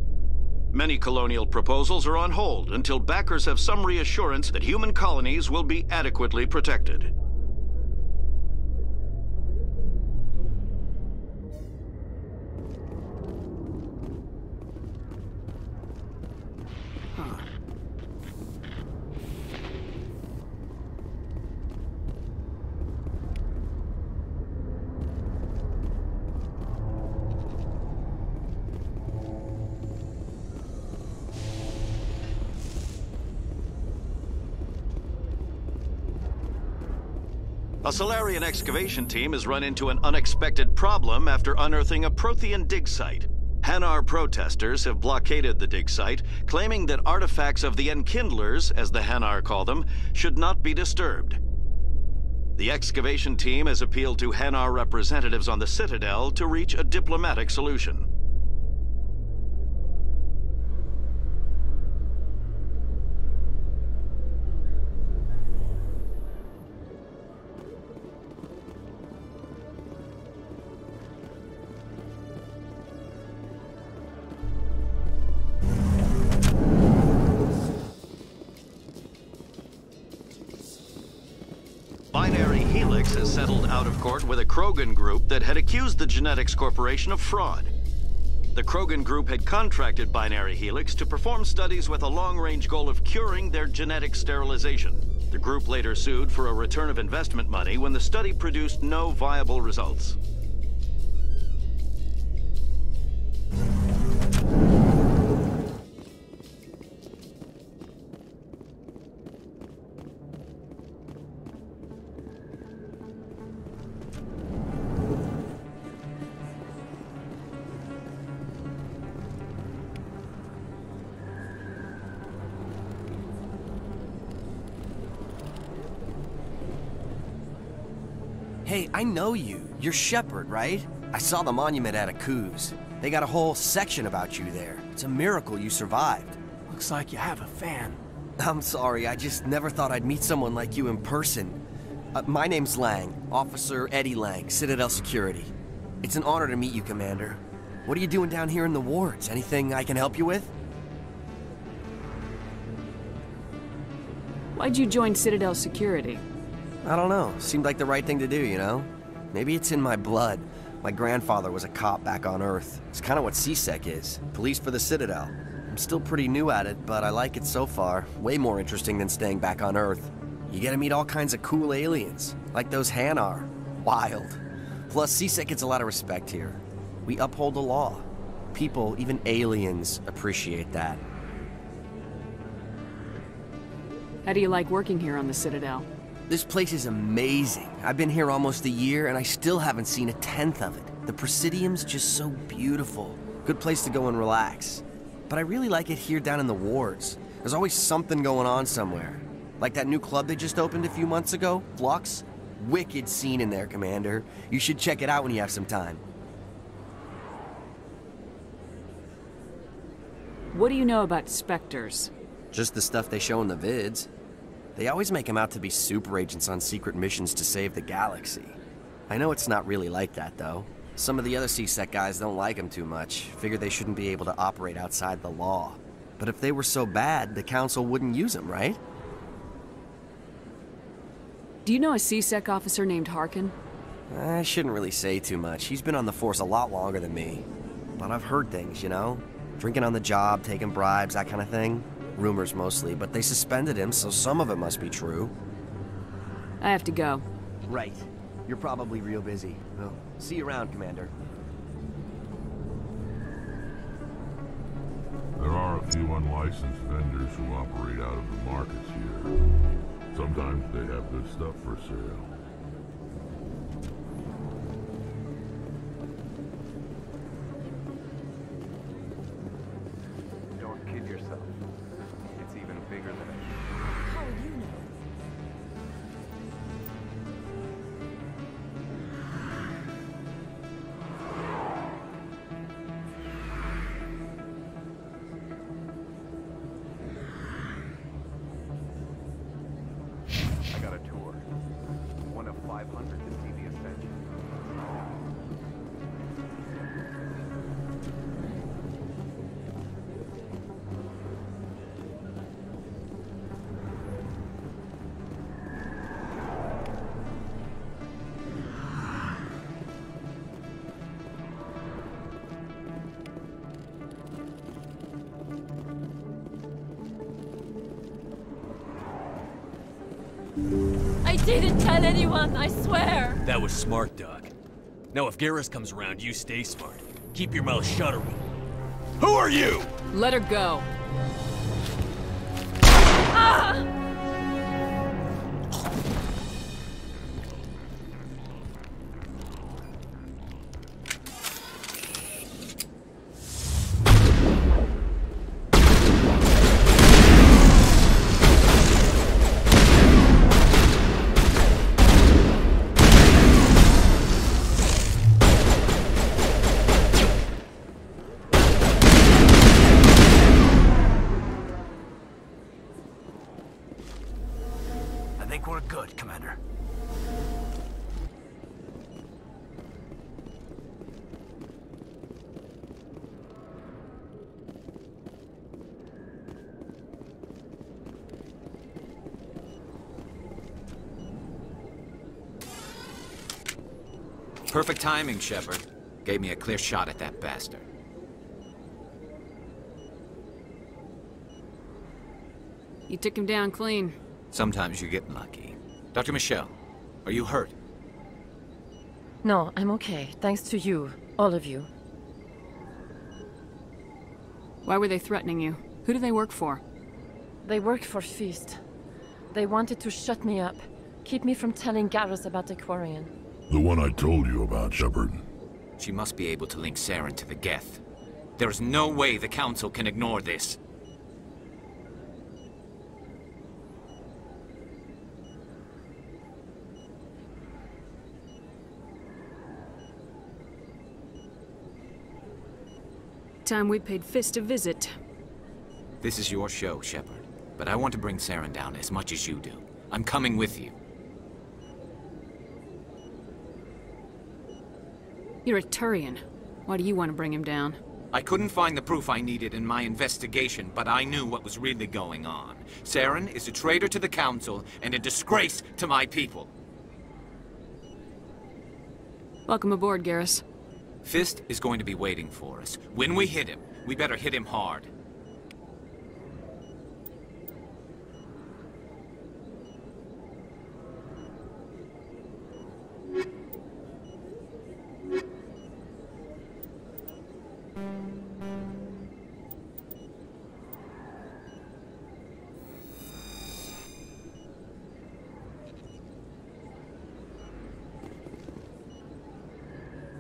[SPEAKER 21] Many colonial proposals are on hold until backers have some reassurance that human colonies will be adequately protected. A Solarian excavation team has run into an unexpected problem after unearthing a Prothean dig site. Hanar protesters have blockaded the dig site, claiming that artifacts of the Enkindlers, as the Hanar call them, should not be disturbed. The excavation team has appealed to Hanar representatives on the Citadel to reach a diplomatic solution. Binary Helix has settled out of court with a Krogan group that had accused the Genetics Corporation of fraud. The Krogan group had contracted Binary Helix to perform studies with a long-range goal of curing their genetic sterilization. The group later sued for a return of investment money when the study produced no viable results.
[SPEAKER 3] Hey, I know you. You're Shepard, right? I saw the monument at Aku's. They got a whole section about you there. It's a miracle you survived.
[SPEAKER 2] Looks like you have a fan.
[SPEAKER 3] I'm sorry, I just never thought I'd meet someone like you in person. My name's Lang, Officer Eddie Lang, Citadel Security. It's an honor to meet you, Commander. What are you doing down here in the wards? Anything I can help you with?
[SPEAKER 5] Why'd you join Citadel Security?
[SPEAKER 3] I don't know. Seemed like the right thing to do, you know? Maybe it's in my blood. My grandfather was a cop back on Earth. It's kind of what CSEC is. Police for the Citadel. I'm still pretty new at it, but I like it so far. Way more interesting than staying back on Earth. You get to meet all kinds of cool aliens, like those Hanar. Wild. Plus, CSEC gets a lot of respect here. We uphold the law. People, even aliens, appreciate that.
[SPEAKER 5] How do you like working here on the Citadel?
[SPEAKER 3] This place is amazing. I've been here almost a year, and I still haven't seen a tenth of it. The Presidium's just so beautiful. Good place to go and relax. But I really like it here down in the wards. There's always something going on somewhere. Like that new club they just opened a few months ago, Flux. Wicked scene in there, Commander. You should check it out when you have some time.
[SPEAKER 5] What do you know about Spectres?
[SPEAKER 3] Just the stuff they show in the vids. They always make them out to be super agents on secret missions to save the galaxy. I know it's not really like that, though. Some of the other CSEC guys don't like them too much. Figure they shouldn't be able to operate outside the law. But if they were so bad, the Council wouldn't use them, right?
[SPEAKER 5] Do you know a CSEC officer named Harkin?
[SPEAKER 3] I shouldn't really say too much. He's been on the force a lot longer than me. But I've heard things, you know? Drinking on the job, taking bribes, that kind of thing. Rumors mostly, but they suspended him, so some of it must be true.
[SPEAKER 5] I have to go.
[SPEAKER 3] Right. You're probably real busy. Well, see you around, Commander.
[SPEAKER 19] There are a few unlicensed vendors who operate out of the markets here. Sometimes they have good stuff for sale.
[SPEAKER 16] Don't kid yourself. It's even bigger than it.
[SPEAKER 13] How would you know?
[SPEAKER 16] I got a tour. One of 500 to see the Ascension.
[SPEAKER 22] I didn't tell anyone, I swear!
[SPEAKER 23] That was smart, Doc. Now if Garrus comes around, you stay smart. Keep your mouth shut or Who are you?
[SPEAKER 5] Let her go.
[SPEAKER 22] Ah!
[SPEAKER 2] think we're good, Commander.
[SPEAKER 4] Perfect timing, Shepard. Gave me a clear shot at that bastard.
[SPEAKER 5] You took him down clean.
[SPEAKER 4] Sometimes you get lucky. Dr. Michelle, are you hurt?
[SPEAKER 9] No, I'm okay. Thanks to you. All of you.
[SPEAKER 5] Why were they threatening you? Who do they work for?
[SPEAKER 9] They work for Feast. They wanted to shut me up. Keep me from telling Garrus about the Quarian.
[SPEAKER 19] The one I told you about, Shepard.
[SPEAKER 4] She must be able to link Saren to the Geth. There is no way the Council can ignore this.
[SPEAKER 5] Time we paid Fist a visit.
[SPEAKER 4] This is your show, Shepard. But I want to bring Saren down as much as you do. I'm coming with you.
[SPEAKER 5] You're a Turian. Why do you want to bring him down?
[SPEAKER 4] I couldn't find the proof I needed in my investigation, but I knew what was really going on. Saren is a traitor to the Council and a disgrace to my people.
[SPEAKER 5] Welcome aboard, Garrus.
[SPEAKER 4] Fist is going to be waiting for us. When we hit him, we better hit him hard.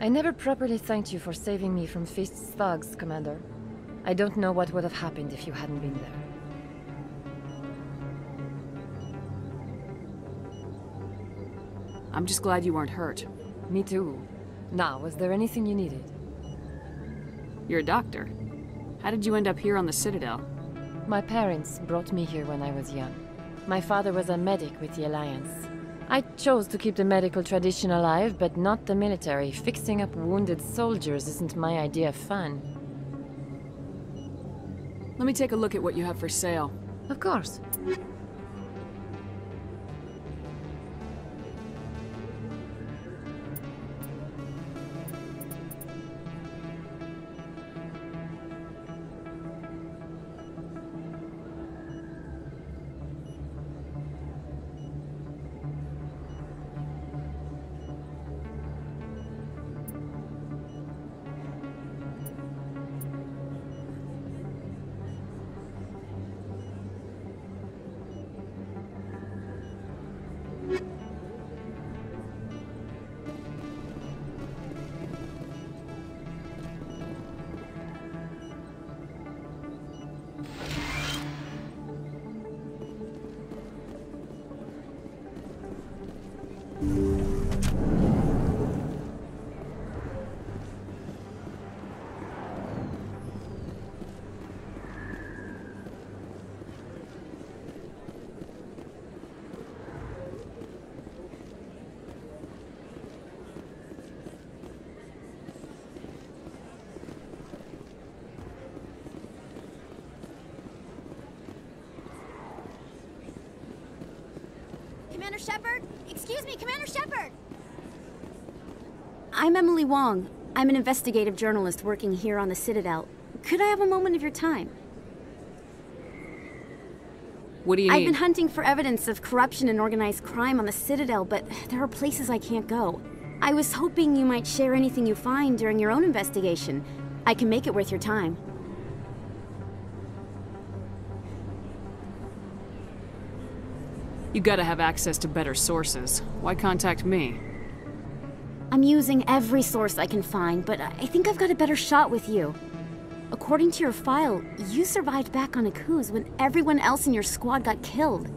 [SPEAKER 9] I never properly thanked you for saving me from Feast's thugs, Commander. I don't know what would have happened if you hadn't been there.
[SPEAKER 5] I'm just glad you weren't hurt.
[SPEAKER 9] Me too. Now, was there anything you needed?
[SPEAKER 5] You're a doctor. How did you end up here on the Citadel?
[SPEAKER 9] My parents brought me here when I was young. My father was a medic with the Alliance. I chose to keep the medical tradition alive, but not the military. Fixing up wounded soldiers isn't my idea of fun.
[SPEAKER 5] Let me take a look at what you have for sale.
[SPEAKER 9] Of course.
[SPEAKER 10] Commander Shepard? Excuse me, Commander Shepard! I'm Emily Wong. I'm an investigative journalist working here on the Citadel. Could I have a moment of your time?
[SPEAKER 5] What do you need?
[SPEAKER 10] I've been hunting for evidence of corruption and organized crime on the Citadel, but there are places I can't go. I was hoping you might share anything you find during your own investigation. I can make it worth your time.
[SPEAKER 5] You gotta have access to better sources. Why contact me?
[SPEAKER 10] I'm using every source I can find, but I think I've got a better shot with you. According to your file, you survived back on Akuz when everyone else in your squad got killed.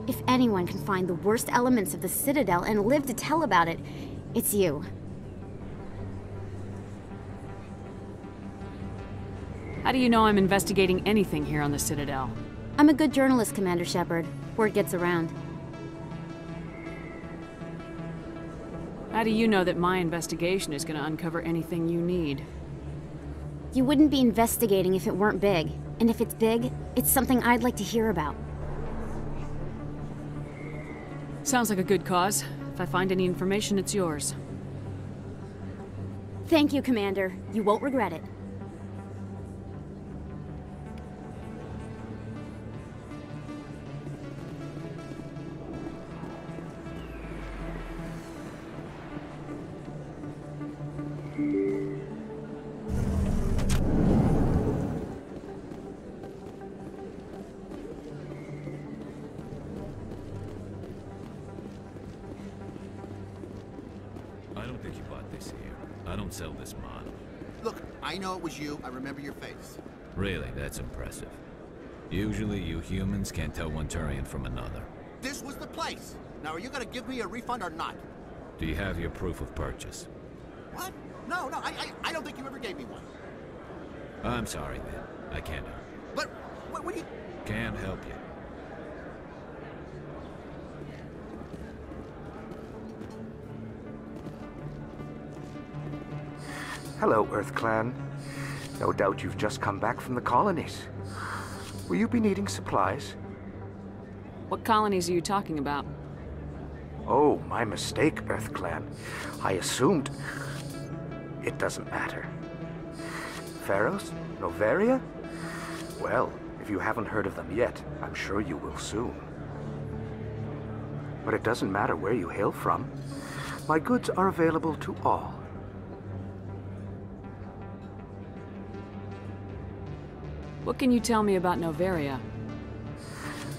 [SPEAKER 10] If anyone can find the worst elements of the Citadel and live to tell about it, it's you.
[SPEAKER 5] How do you know I'm investigating anything here on the Citadel?
[SPEAKER 10] I'm a good journalist, Commander Shepard. Word gets around.
[SPEAKER 5] How do you know that my investigation is gonna uncover anything you need?
[SPEAKER 10] You wouldn't be investigating if it weren't big. And if it's big, it's something I'd like to hear about.
[SPEAKER 5] Sounds like a good cause. If I find any information, it's yours.
[SPEAKER 10] Thank you, Commander. You won't regret it.
[SPEAKER 23] I don't think you bought this here. I don't sell this model.
[SPEAKER 8] Look, I know it was you. I remember your face.
[SPEAKER 23] Really, that's impressive. Usually you humans can't tell one Turian from another.
[SPEAKER 8] This was the place. Now, are you gonna give me a refund or not?
[SPEAKER 23] Do you have your proof of purchase?
[SPEAKER 8] What? No, I don't think you ever gave me one.
[SPEAKER 23] I'm sorry, man. I can't help.
[SPEAKER 8] But, what do you...
[SPEAKER 23] Can't help you.
[SPEAKER 16] Hello, Earth Clan. No doubt you've just come back from the colonies. Will you be needing supplies?
[SPEAKER 5] What colonies are you talking about?
[SPEAKER 16] Oh, my mistake, Earth Clan. I assumed... It doesn't matter. Pharos? Noveria? Well, if you haven't heard of them yet, I'm sure you will soon. But it doesn't matter where you hail from. My goods are available to all.
[SPEAKER 5] What can you tell me about Noveria?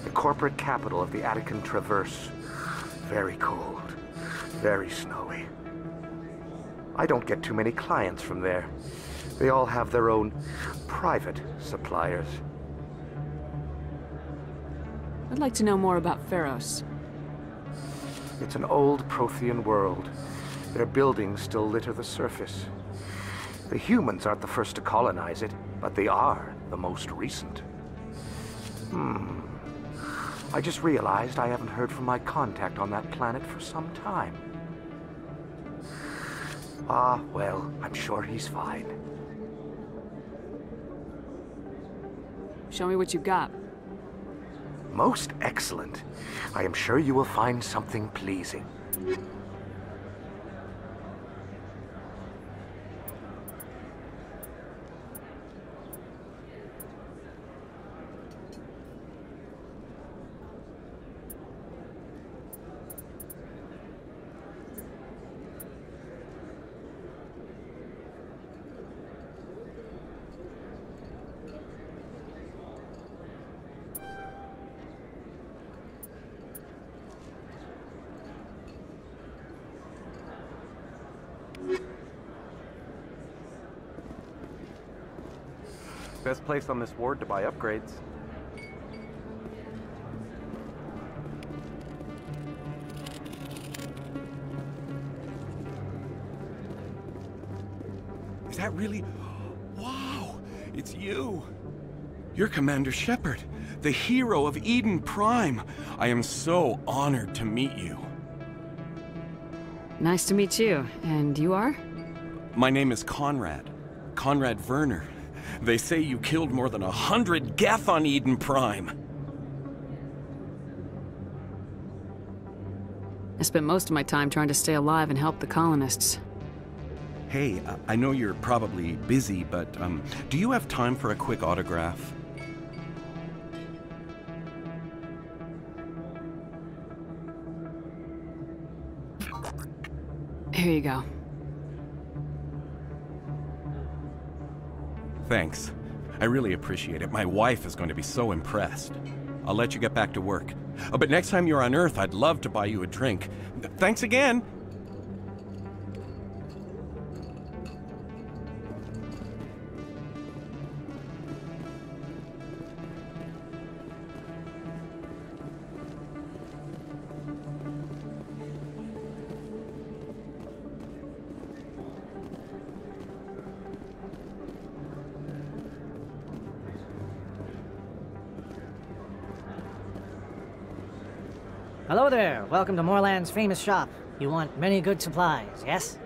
[SPEAKER 16] The corporate capital of the Attican Traverse. Very cold. Very snowy. I don't get too many clients from there. They all have their own private suppliers.
[SPEAKER 5] I'd like to know more about Pharos.
[SPEAKER 16] It's an old Prothean world. Their buildings still litter the surface. The humans aren't the first to colonize it, but they are the most recent. I just realized I haven't heard from my contact on that planet for some time. Ah, well, I'm sure he's fine.
[SPEAKER 5] Show me what you've got.
[SPEAKER 16] Most excellent. I am sure you will find something pleasing.
[SPEAKER 11] Best place on this ward to buy upgrades.
[SPEAKER 12] Is that really... Wow! It's you! You're Commander Shepard, the hero of Eden Prime. I am so honored to meet you.
[SPEAKER 5] Nice to meet you. And you are?
[SPEAKER 12] My name is Conrad. Conrad Werner. They say you killed more than 100 Geth on Eden Prime.
[SPEAKER 5] I spent most of my time trying to stay alive and help the colonists.
[SPEAKER 12] Hey, I know you're probably busy, but do you have time for a quick autograph?
[SPEAKER 5] Here you go.
[SPEAKER 12] Thanks. I really appreciate it. My wife is going to be so impressed. I'll let you get back to work. But next time you're on Earth, I'd love to buy you a drink. Thanks again!
[SPEAKER 24] Hello there. Welcome to Moorland's famous shop.
[SPEAKER 6] You want many good supplies, yes?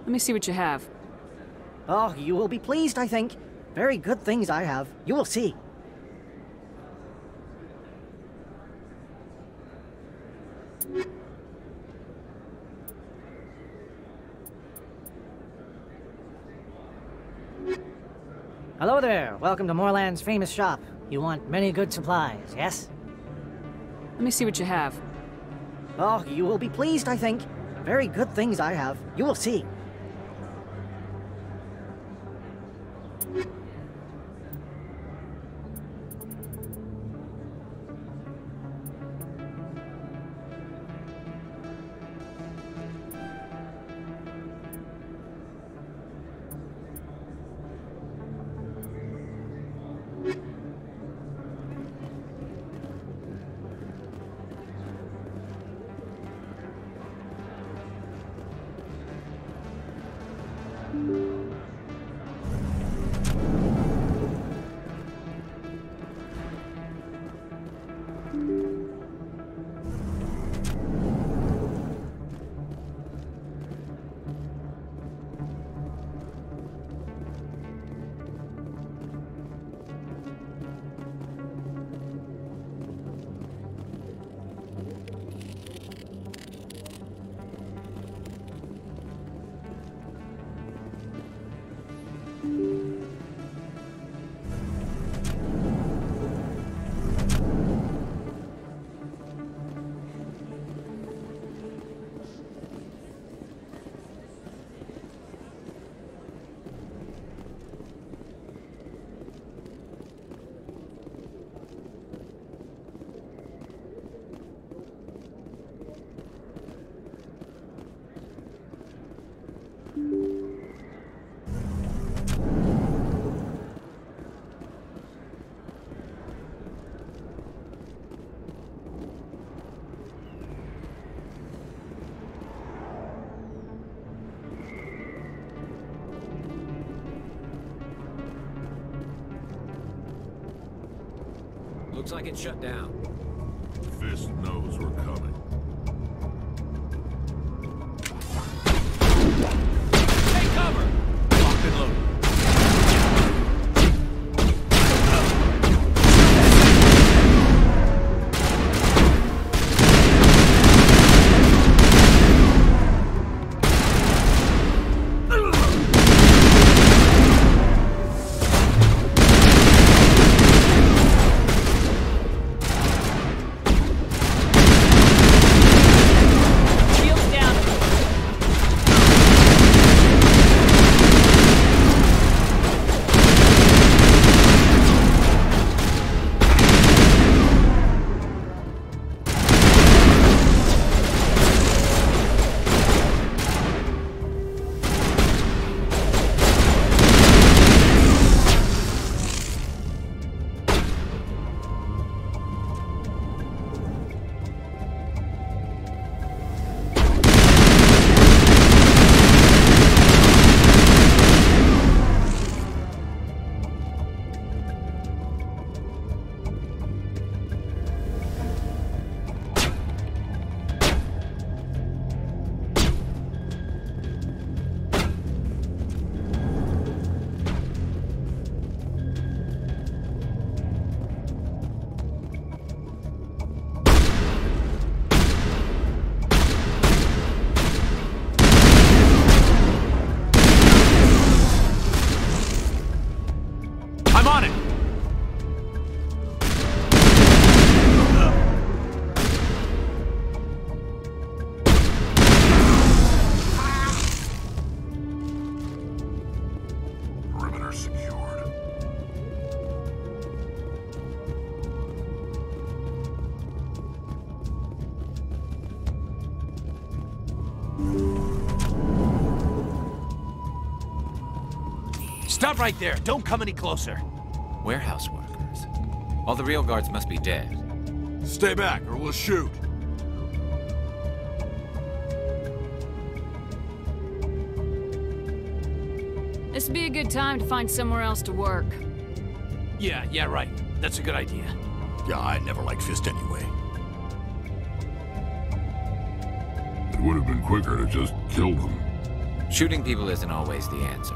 [SPEAKER 5] Let me see what you have.
[SPEAKER 6] Oh, you will be pleased, I think. Very good things I have. You will see. Hello there. Welcome to Moorland's famous shop. You want many good supplies, yes?
[SPEAKER 5] Let me see what you have.
[SPEAKER 6] Oh, you will be pleased, I think. Very good things I have. You will see.
[SPEAKER 23] Looks like it's shut down.
[SPEAKER 19] Fist knows we're coming.
[SPEAKER 23] Take cover! Locked and loaded.
[SPEAKER 4] Stop right there. Don't come any closer. Warehouse workers. All the real guards must be dead.
[SPEAKER 12] Stay back, or we'll shoot.
[SPEAKER 5] This would be a good time to find somewhere else to work.
[SPEAKER 4] Yeah, right. That's a good idea.
[SPEAKER 14] Yeah, I never liked Fist anyway.
[SPEAKER 19] It would have been quicker to just kill them.
[SPEAKER 4] Shooting people isn't always the answer.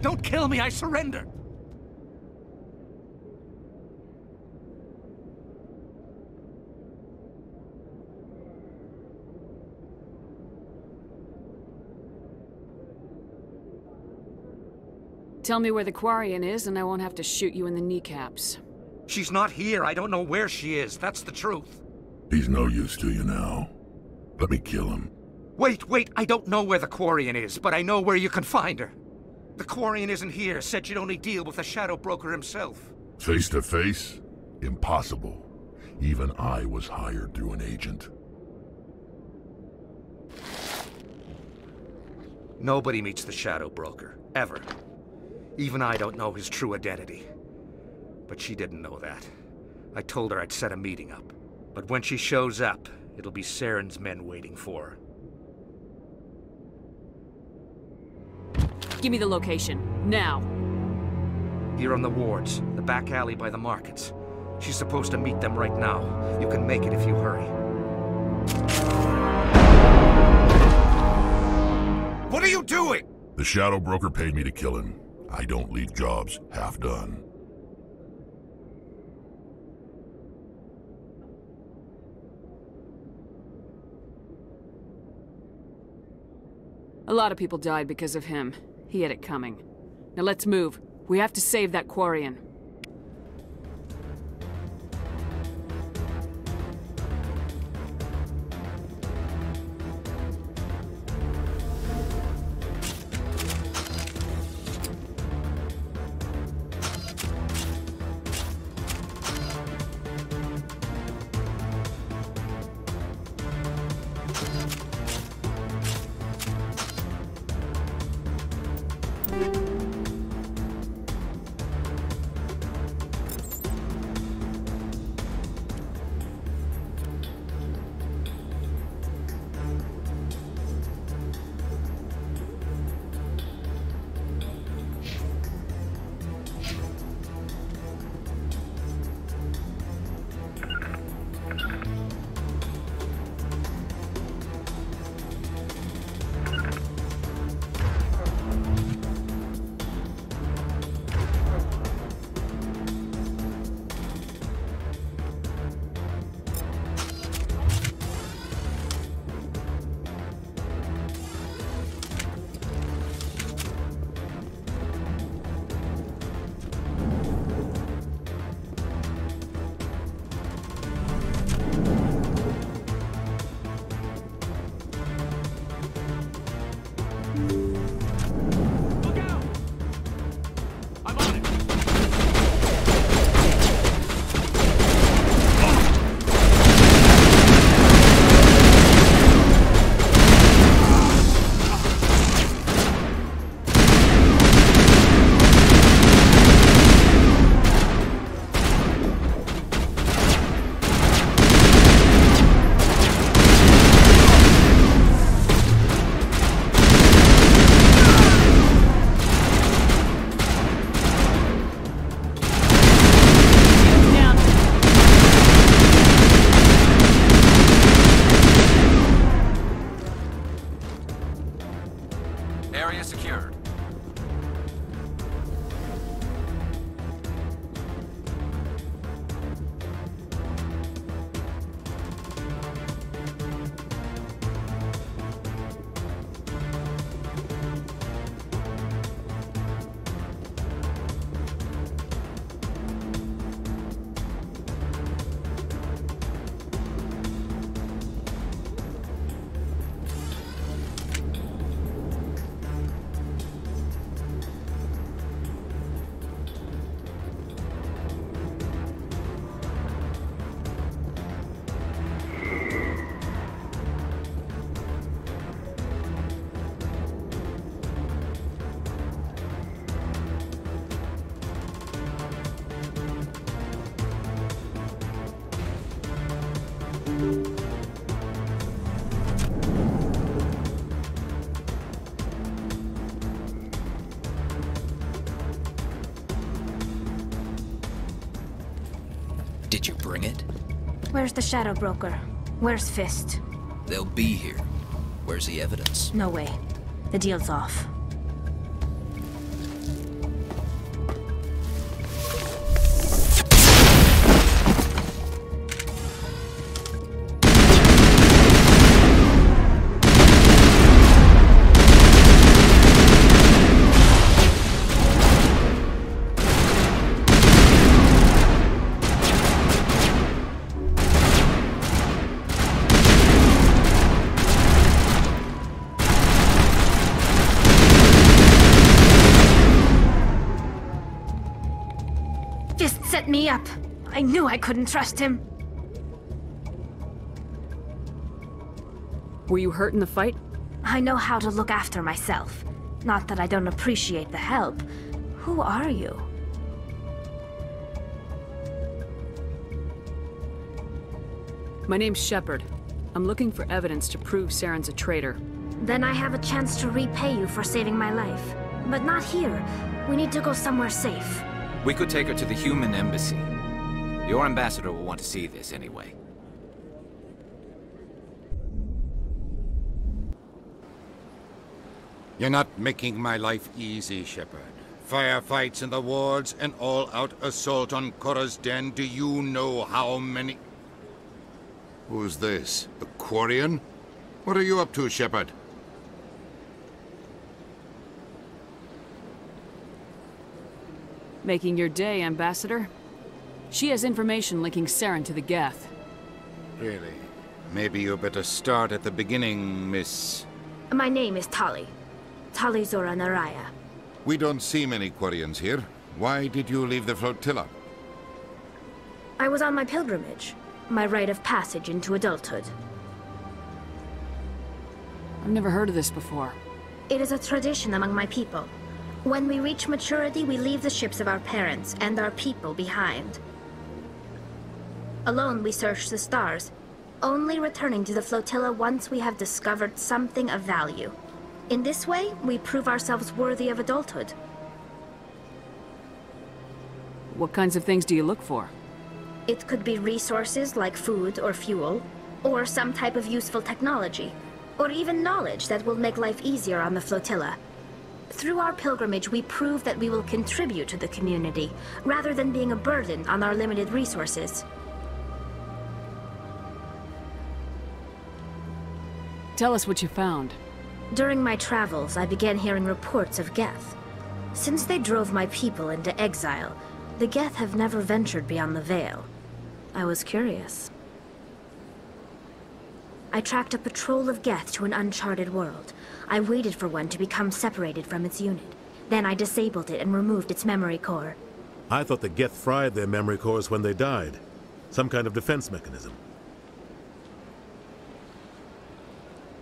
[SPEAKER 2] Don't kill me, I surrender!
[SPEAKER 5] Tell me where the Quarian is and I won't have to shoot you in the kneecaps.
[SPEAKER 16] She's not here. I don't know where she is. That's the truth.
[SPEAKER 19] He's no use to you now. Let me kill him.
[SPEAKER 16] Wait. I don't know where the Quarian is, but I know where you can find her. The Quarian isn't here. Said you'd only deal with the Shadow Broker himself.
[SPEAKER 19] Face to face? Impossible. Even I was hired through an agent.
[SPEAKER 16] Nobody meets the Shadow Broker. Ever. Even I don't know his true identity. But she didn't know that. I told her I'd set a meeting up. But when she shows up, it'll be Saren's men waiting for her.
[SPEAKER 5] Give me the location, now.
[SPEAKER 16] Here on the wards, the back alley by the markets. She's supposed to meet them right now. You can make it if you hurry.
[SPEAKER 14] What are you doing?
[SPEAKER 19] The Shadow Broker paid me to kill him. I don't leave jobs half done.
[SPEAKER 5] A lot of people died because of him. He had it coming. Now let's move. We have to save that Quarian.
[SPEAKER 3] Area secured.
[SPEAKER 7] Did you bring it?
[SPEAKER 13] Where's the Shadow Broker? Where's Fist?
[SPEAKER 7] They'll be here. Where's the evidence?
[SPEAKER 13] No way. The deal's off.
[SPEAKER 1] set me up. I knew I couldn't trust him.
[SPEAKER 5] Were you hurt in the fight?
[SPEAKER 1] I know how to look after myself. Not that I don't appreciate the help. Who are you?
[SPEAKER 5] My name's Shepard. I'm looking for evidence to prove Saren's a traitor.
[SPEAKER 1] Then I have a chance to repay you for saving my life. But not here. We need to go somewhere safe.
[SPEAKER 4] We could take her to the human embassy. Your ambassador will want to see this anyway.
[SPEAKER 15] You're not making my life easy, Shepard. Firefights in the wards, an all-out assault on Korra's den. Do you know how many... Who's this? The Quarian? What are you up to, Shepard?
[SPEAKER 5] Making your day, Ambassador. She has information linking Saren to the Geth.
[SPEAKER 15] Really? Maybe you better start at the beginning, Miss...
[SPEAKER 1] My name is Tali. Tali Zora Naraya.
[SPEAKER 15] We don't see many Quarians here. Why did you leave the flotilla?
[SPEAKER 1] I was on my pilgrimage. My rite of passage into adulthood.
[SPEAKER 5] I've never heard of this before.
[SPEAKER 1] It is a tradition among my people. When we reach maturity, we leave the ships of our parents and our people behind. Alone, we search the stars, only returning to the flotilla once we have discovered something of value. In this way, we prove ourselves worthy of adulthood.
[SPEAKER 5] What kinds of things do you look for?
[SPEAKER 1] It could be resources like food or fuel, or some type of useful technology, or even knowledge that will make life easier on the flotilla. Through our pilgrimage, we prove that we will contribute to the community, rather than being a burden on our limited resources.
[SPEAKER 5] Tell us what you found.
[SPEAKER 1] During my travels, I began hearing reports of Geth. Since they drove my people into exile, the Geth have never ventured beyond the Veil. I was curious. I tracked a patrol of Geth to an uncharted world. I waited for one to become separated from its unit. Then I disabled it and removed its memory core.
[SPEAKER 17] I thought the Geth fried their memory cores when they died. Some kind of defense mechanism.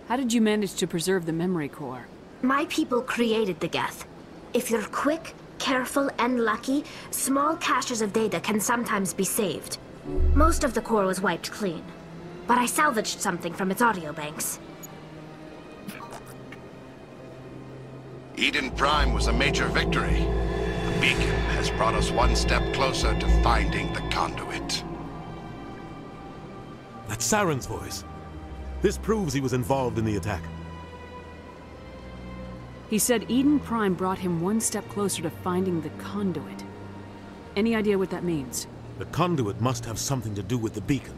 [SPEAKER 5] How did you manage to preserve the memory core?
[SPEAKER 1] My people created the Geth. If you're quick, careful, and lucky, small caches of data can sometimes be saved. Most of the core was wiped clean, but I salvaged something from its audio banks.
[SPEAKER 24] Eden Prime was a major victory. The beacon has brought us one step closer to finding the conduit.
[SPEAKER 17] That's Saren's voice. This proves he was involved in the attack.
[SPEAKER 5] He said Eden Prime brought him one step closer to finding the conduit. Any idea what that means?
[SPEAKER 17] The conduit must have something to do with the beacon.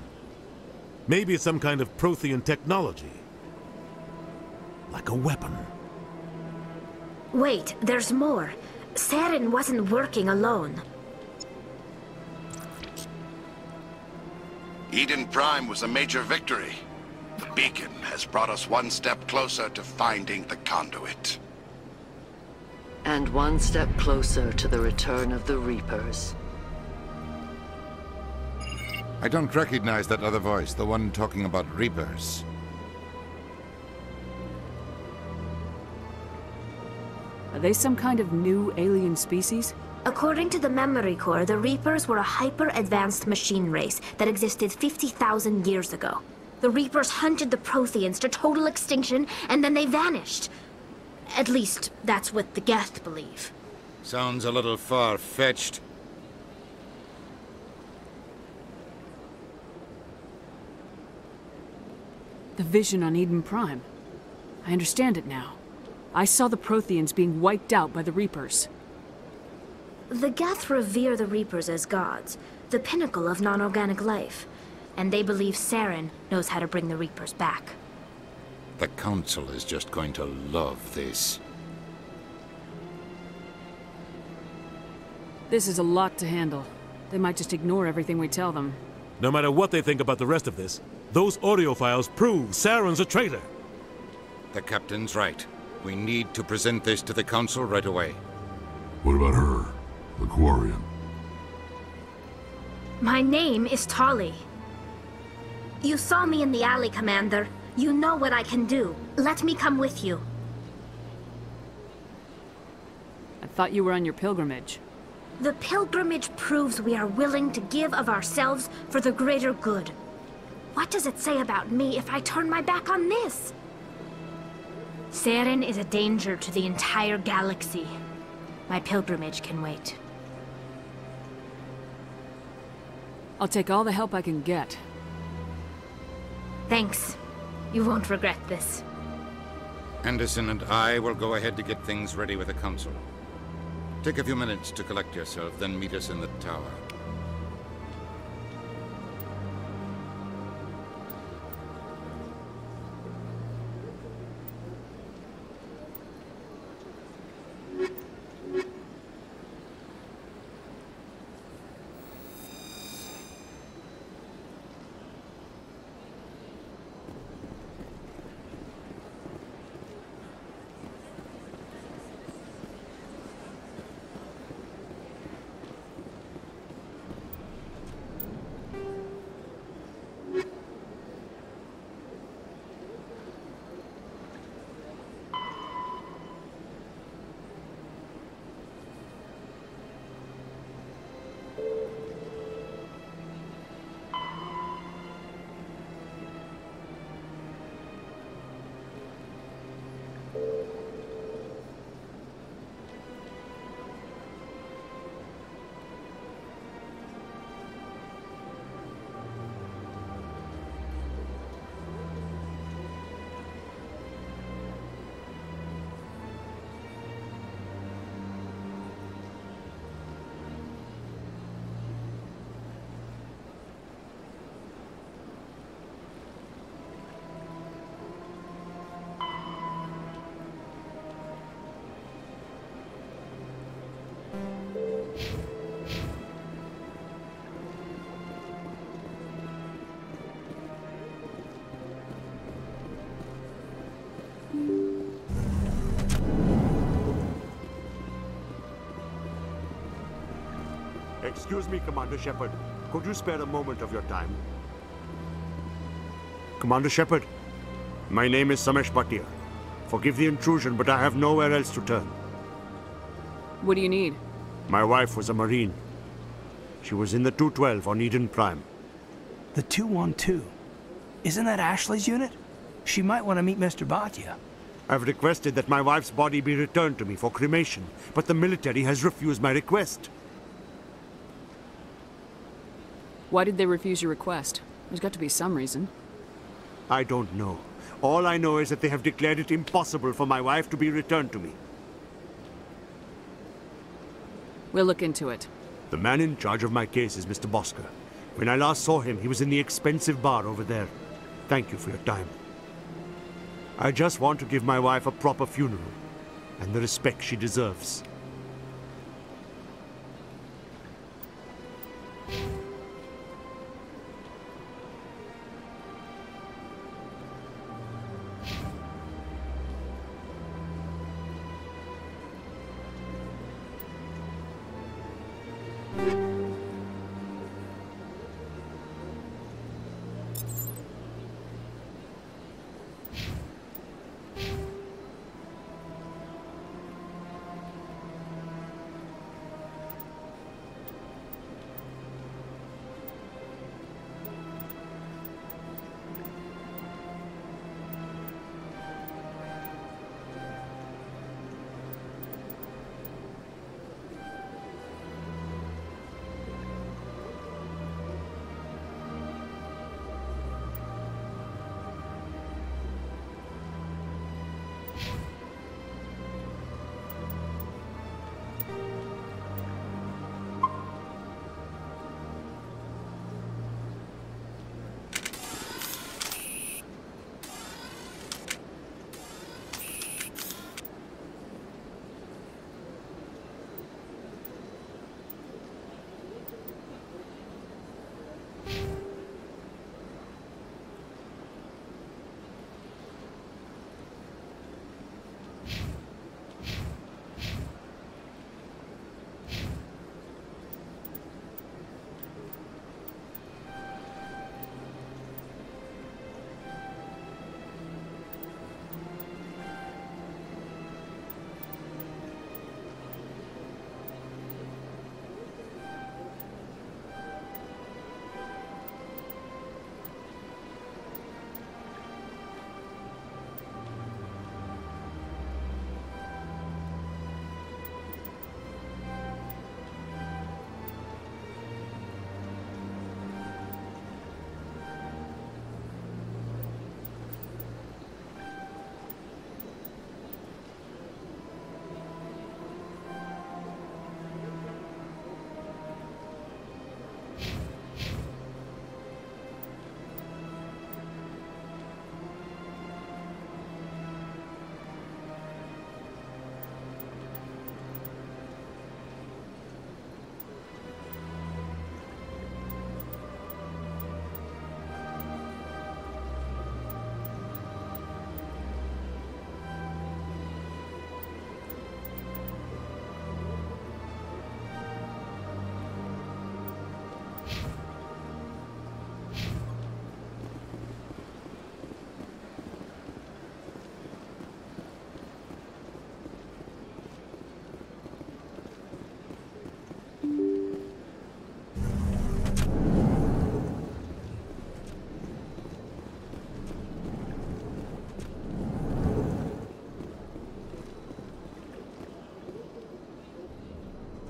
[SPEAKER 17] Maybe it's some kind of Prothean technology. Like a weapon.
[SPEAKER 1] Wait, there's more. Saren wasn't working alone.
[SPEAKER 24] Eden Prime was a major victory. The beacon has brought us one step closer to finding the conduit.
[SPEAKER 25] And one step closer to the return of the Reapers.
[SPEAKER 15] I don't recognize that other voice, the one talking about Reapers.
[SPEAKER 5] Are they some kind of new alien species?
[SPEAKER 1] According to the memory core, the Reapers were a hyper-advanced machine race that existed 50,000 years ago. The Reapers hunted the Protheans to total extinction, and then they vanished. At least, that's what the Geth believe.
[SPEAKER 15] Sounds a little far-fetched.
[SPEAKER 5] The vision on Eden Prime. I understand it now. I saw the Protheans being wiped out by the Reapers.
[SPEAKER 1] The Geth revere the Reapers as gods, the pinnacle of non-organic life. And they believe Saren knows how to bring the Reapers back.
[SPEAKER 15] The Council is just going to love this.
[SPEAKER 5] This is a lot to handle. They might just ignore everything we tell them.
[SPEAKER 17] No matter what they think about the rest of this, those audio files prove Saren's a traitor.
[SPEAKER 15] The Captain's right. We need to present this to the Council right away.
[SPEAKER 19] What about her? The Quarian?
[SPEAKER 1] My name is Tali. You saw me in the alley, Commander. You know what I can do. Let me come with you.
[SPEAKER 5] I thought you were on your pilgrimage.
[SPEAKER 1] The pilgrimage proves we are willing to give of ourselves for the greater good. What does it say about me if I turn my back on this? Saren is a danger to the entire galaxy. My pilgrimage can wait.
[SPEAKER 5] I'll take all the help I can get.
[SPEAKER 1] Thanks. You won't regret this.
[SPEAKER 15] Anderson and I will go ahead to get things ready with the Council. Take a few minutes to collect yourself, then meet us in the tower.
[SPEAKER 9] Excuse me, Commander Shepard. Could you spare a moment of your time? Commander Shepard, my name is Samesh Bhatia. Forgive the intrusion, but I have nowhere else to turn.
[SPEAKER 5] What do you need?
[SPEAKER 9] My wife was a Marine. She was in the 212 on Eden Prime.
[SPEAKER 2] The 212? Isn't that Ashley's unit? She might want to meet Mr. Bhatia.
[SPEAKER 9] I've requested that my wife's body be returned to me for cremation, but the military has refused my request.
[SPEAKER 5] Why did they refuse your request? There's got to be some reason.
[SPEAKER 9] I don't know. All I know is that they have declared it impossible for my wife to be returned to me.
[SPEAKER 5] We'll look into it.
[SPEAKER 9] The man in charge of my case is Mr. Bosker. When I last saw him, he was in the expensive bar over there. Thank you for your time. I just want to give my wife a proper funeral, and the respect she deserves.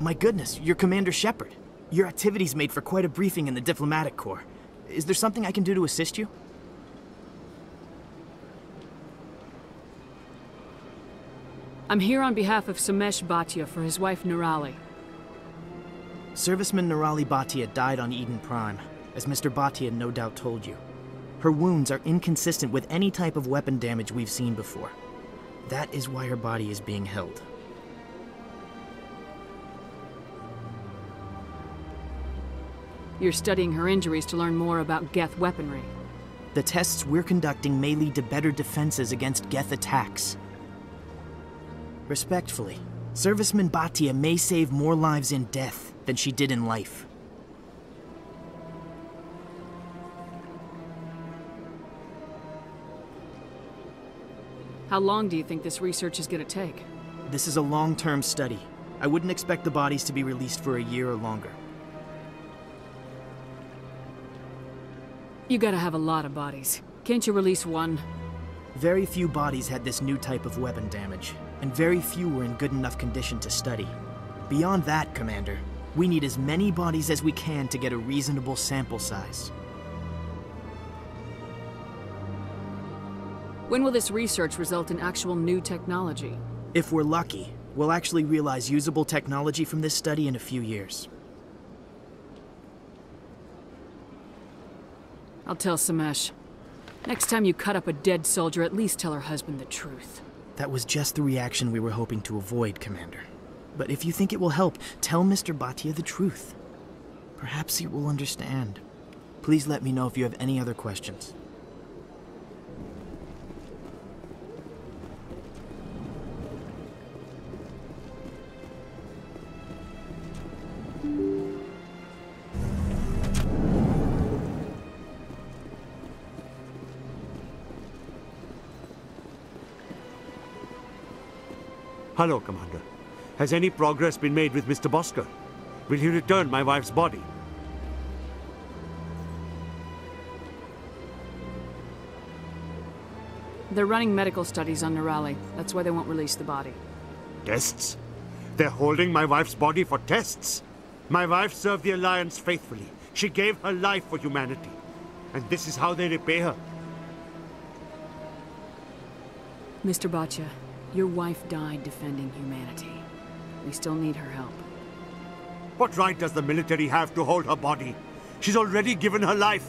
[SPEAKER 10] My goodness, you're Commander Shepard. Your activities made for quite a briefing in the diplomatic corps. Is there something I can do to assist you?
[SPEAKER 5] I'm here on behalf of Samesh Bhatia for his wife Nirali.
[SPEAKER 10] Serviceman Nirali Bhatia died on Eden Prime, as Mr. Bhatia no doubt told you. Her wounds are inconsistent with any type of weapon damage we've seen before. That is why her body is being held.
[SPEAKER 5] You're studying her injuries to learn more about Geth weaponry.
[SPEAKER 10] The tests we're conducting may lead to better defenses against Geth attacks. Respectfully, Serviceman Bhatia may save more lives in death than she did in life.
[SPEAKER 5] How long do you think this research is going to take?
[SPEAKER 10] This is a long-term study. I wouldn't expect the bodies to be released for a year or longer.
[SPEAKER 5] You gotta have a lot of bodies. Can't you release one?
[SPEAKER 10] Very few bodies had this new type of weapon damage, and very few were in good enough condition to study. Beyond that, Commander, we need as many bodies as we can to get a reasonable sample size.
[SPEAKER 5] When will this research result in actual new technology?
[SPEAKER 10] If we're lucky, we'll actually realize usable technology from this study in a few years.
[SPEAKER 5] I'll tell Samesh. Next time you cut up a dead soldier, at least tell her husband the truth.
[SPEAKER 10] That was just the reaction we were hoping to avoid, Commander. But if you think it will help, tell Mr. Bhatia the truth. Perhaps he will understand. Please let me know if you have any other questions.
[SPEAKER 9] Hello, Commander. Has any progress been made with Mr. Bosker? Will he return my wife's body?
[SPEAKER 5] They're running medical studies on Nirali. That's why they won't release the body.
[SPEAKER 9] Tests? They're holding my wife's body for tests? My wife served the Alliance faithfully. She gave her life for humanity. And this is how they repay her.
[SPEAKER 5] Mr. Bhatia, your wife died defending humanity. We still need her help.
[SPEAKER 9] What right does the military have to hold her body? She's already given her life.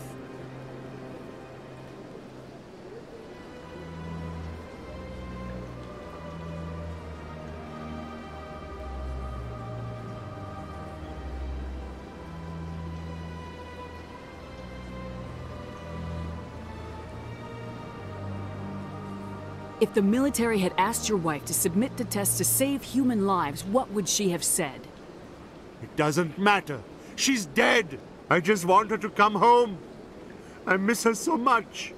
[SPEAKER 5] If the military had asked your wife to submit to tests to save human lives, what would she have said?
[SPEAKER 9] It doesn't matter. She's dead. I just want her to come home. I miss her so much.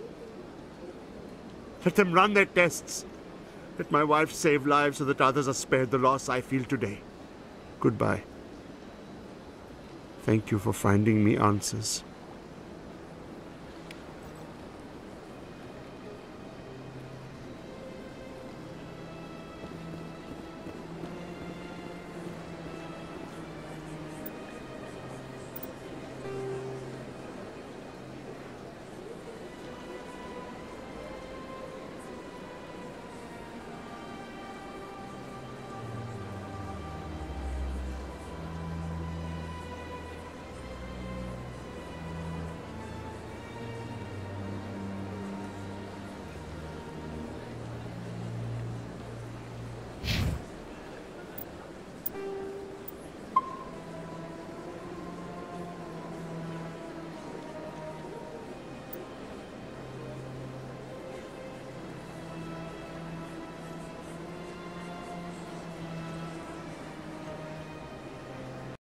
[SPEAKER 9] Let them run their tests. Let my wife save lives so that others are spared the loss I feel today. Goodbye. Thank you for finding me answers.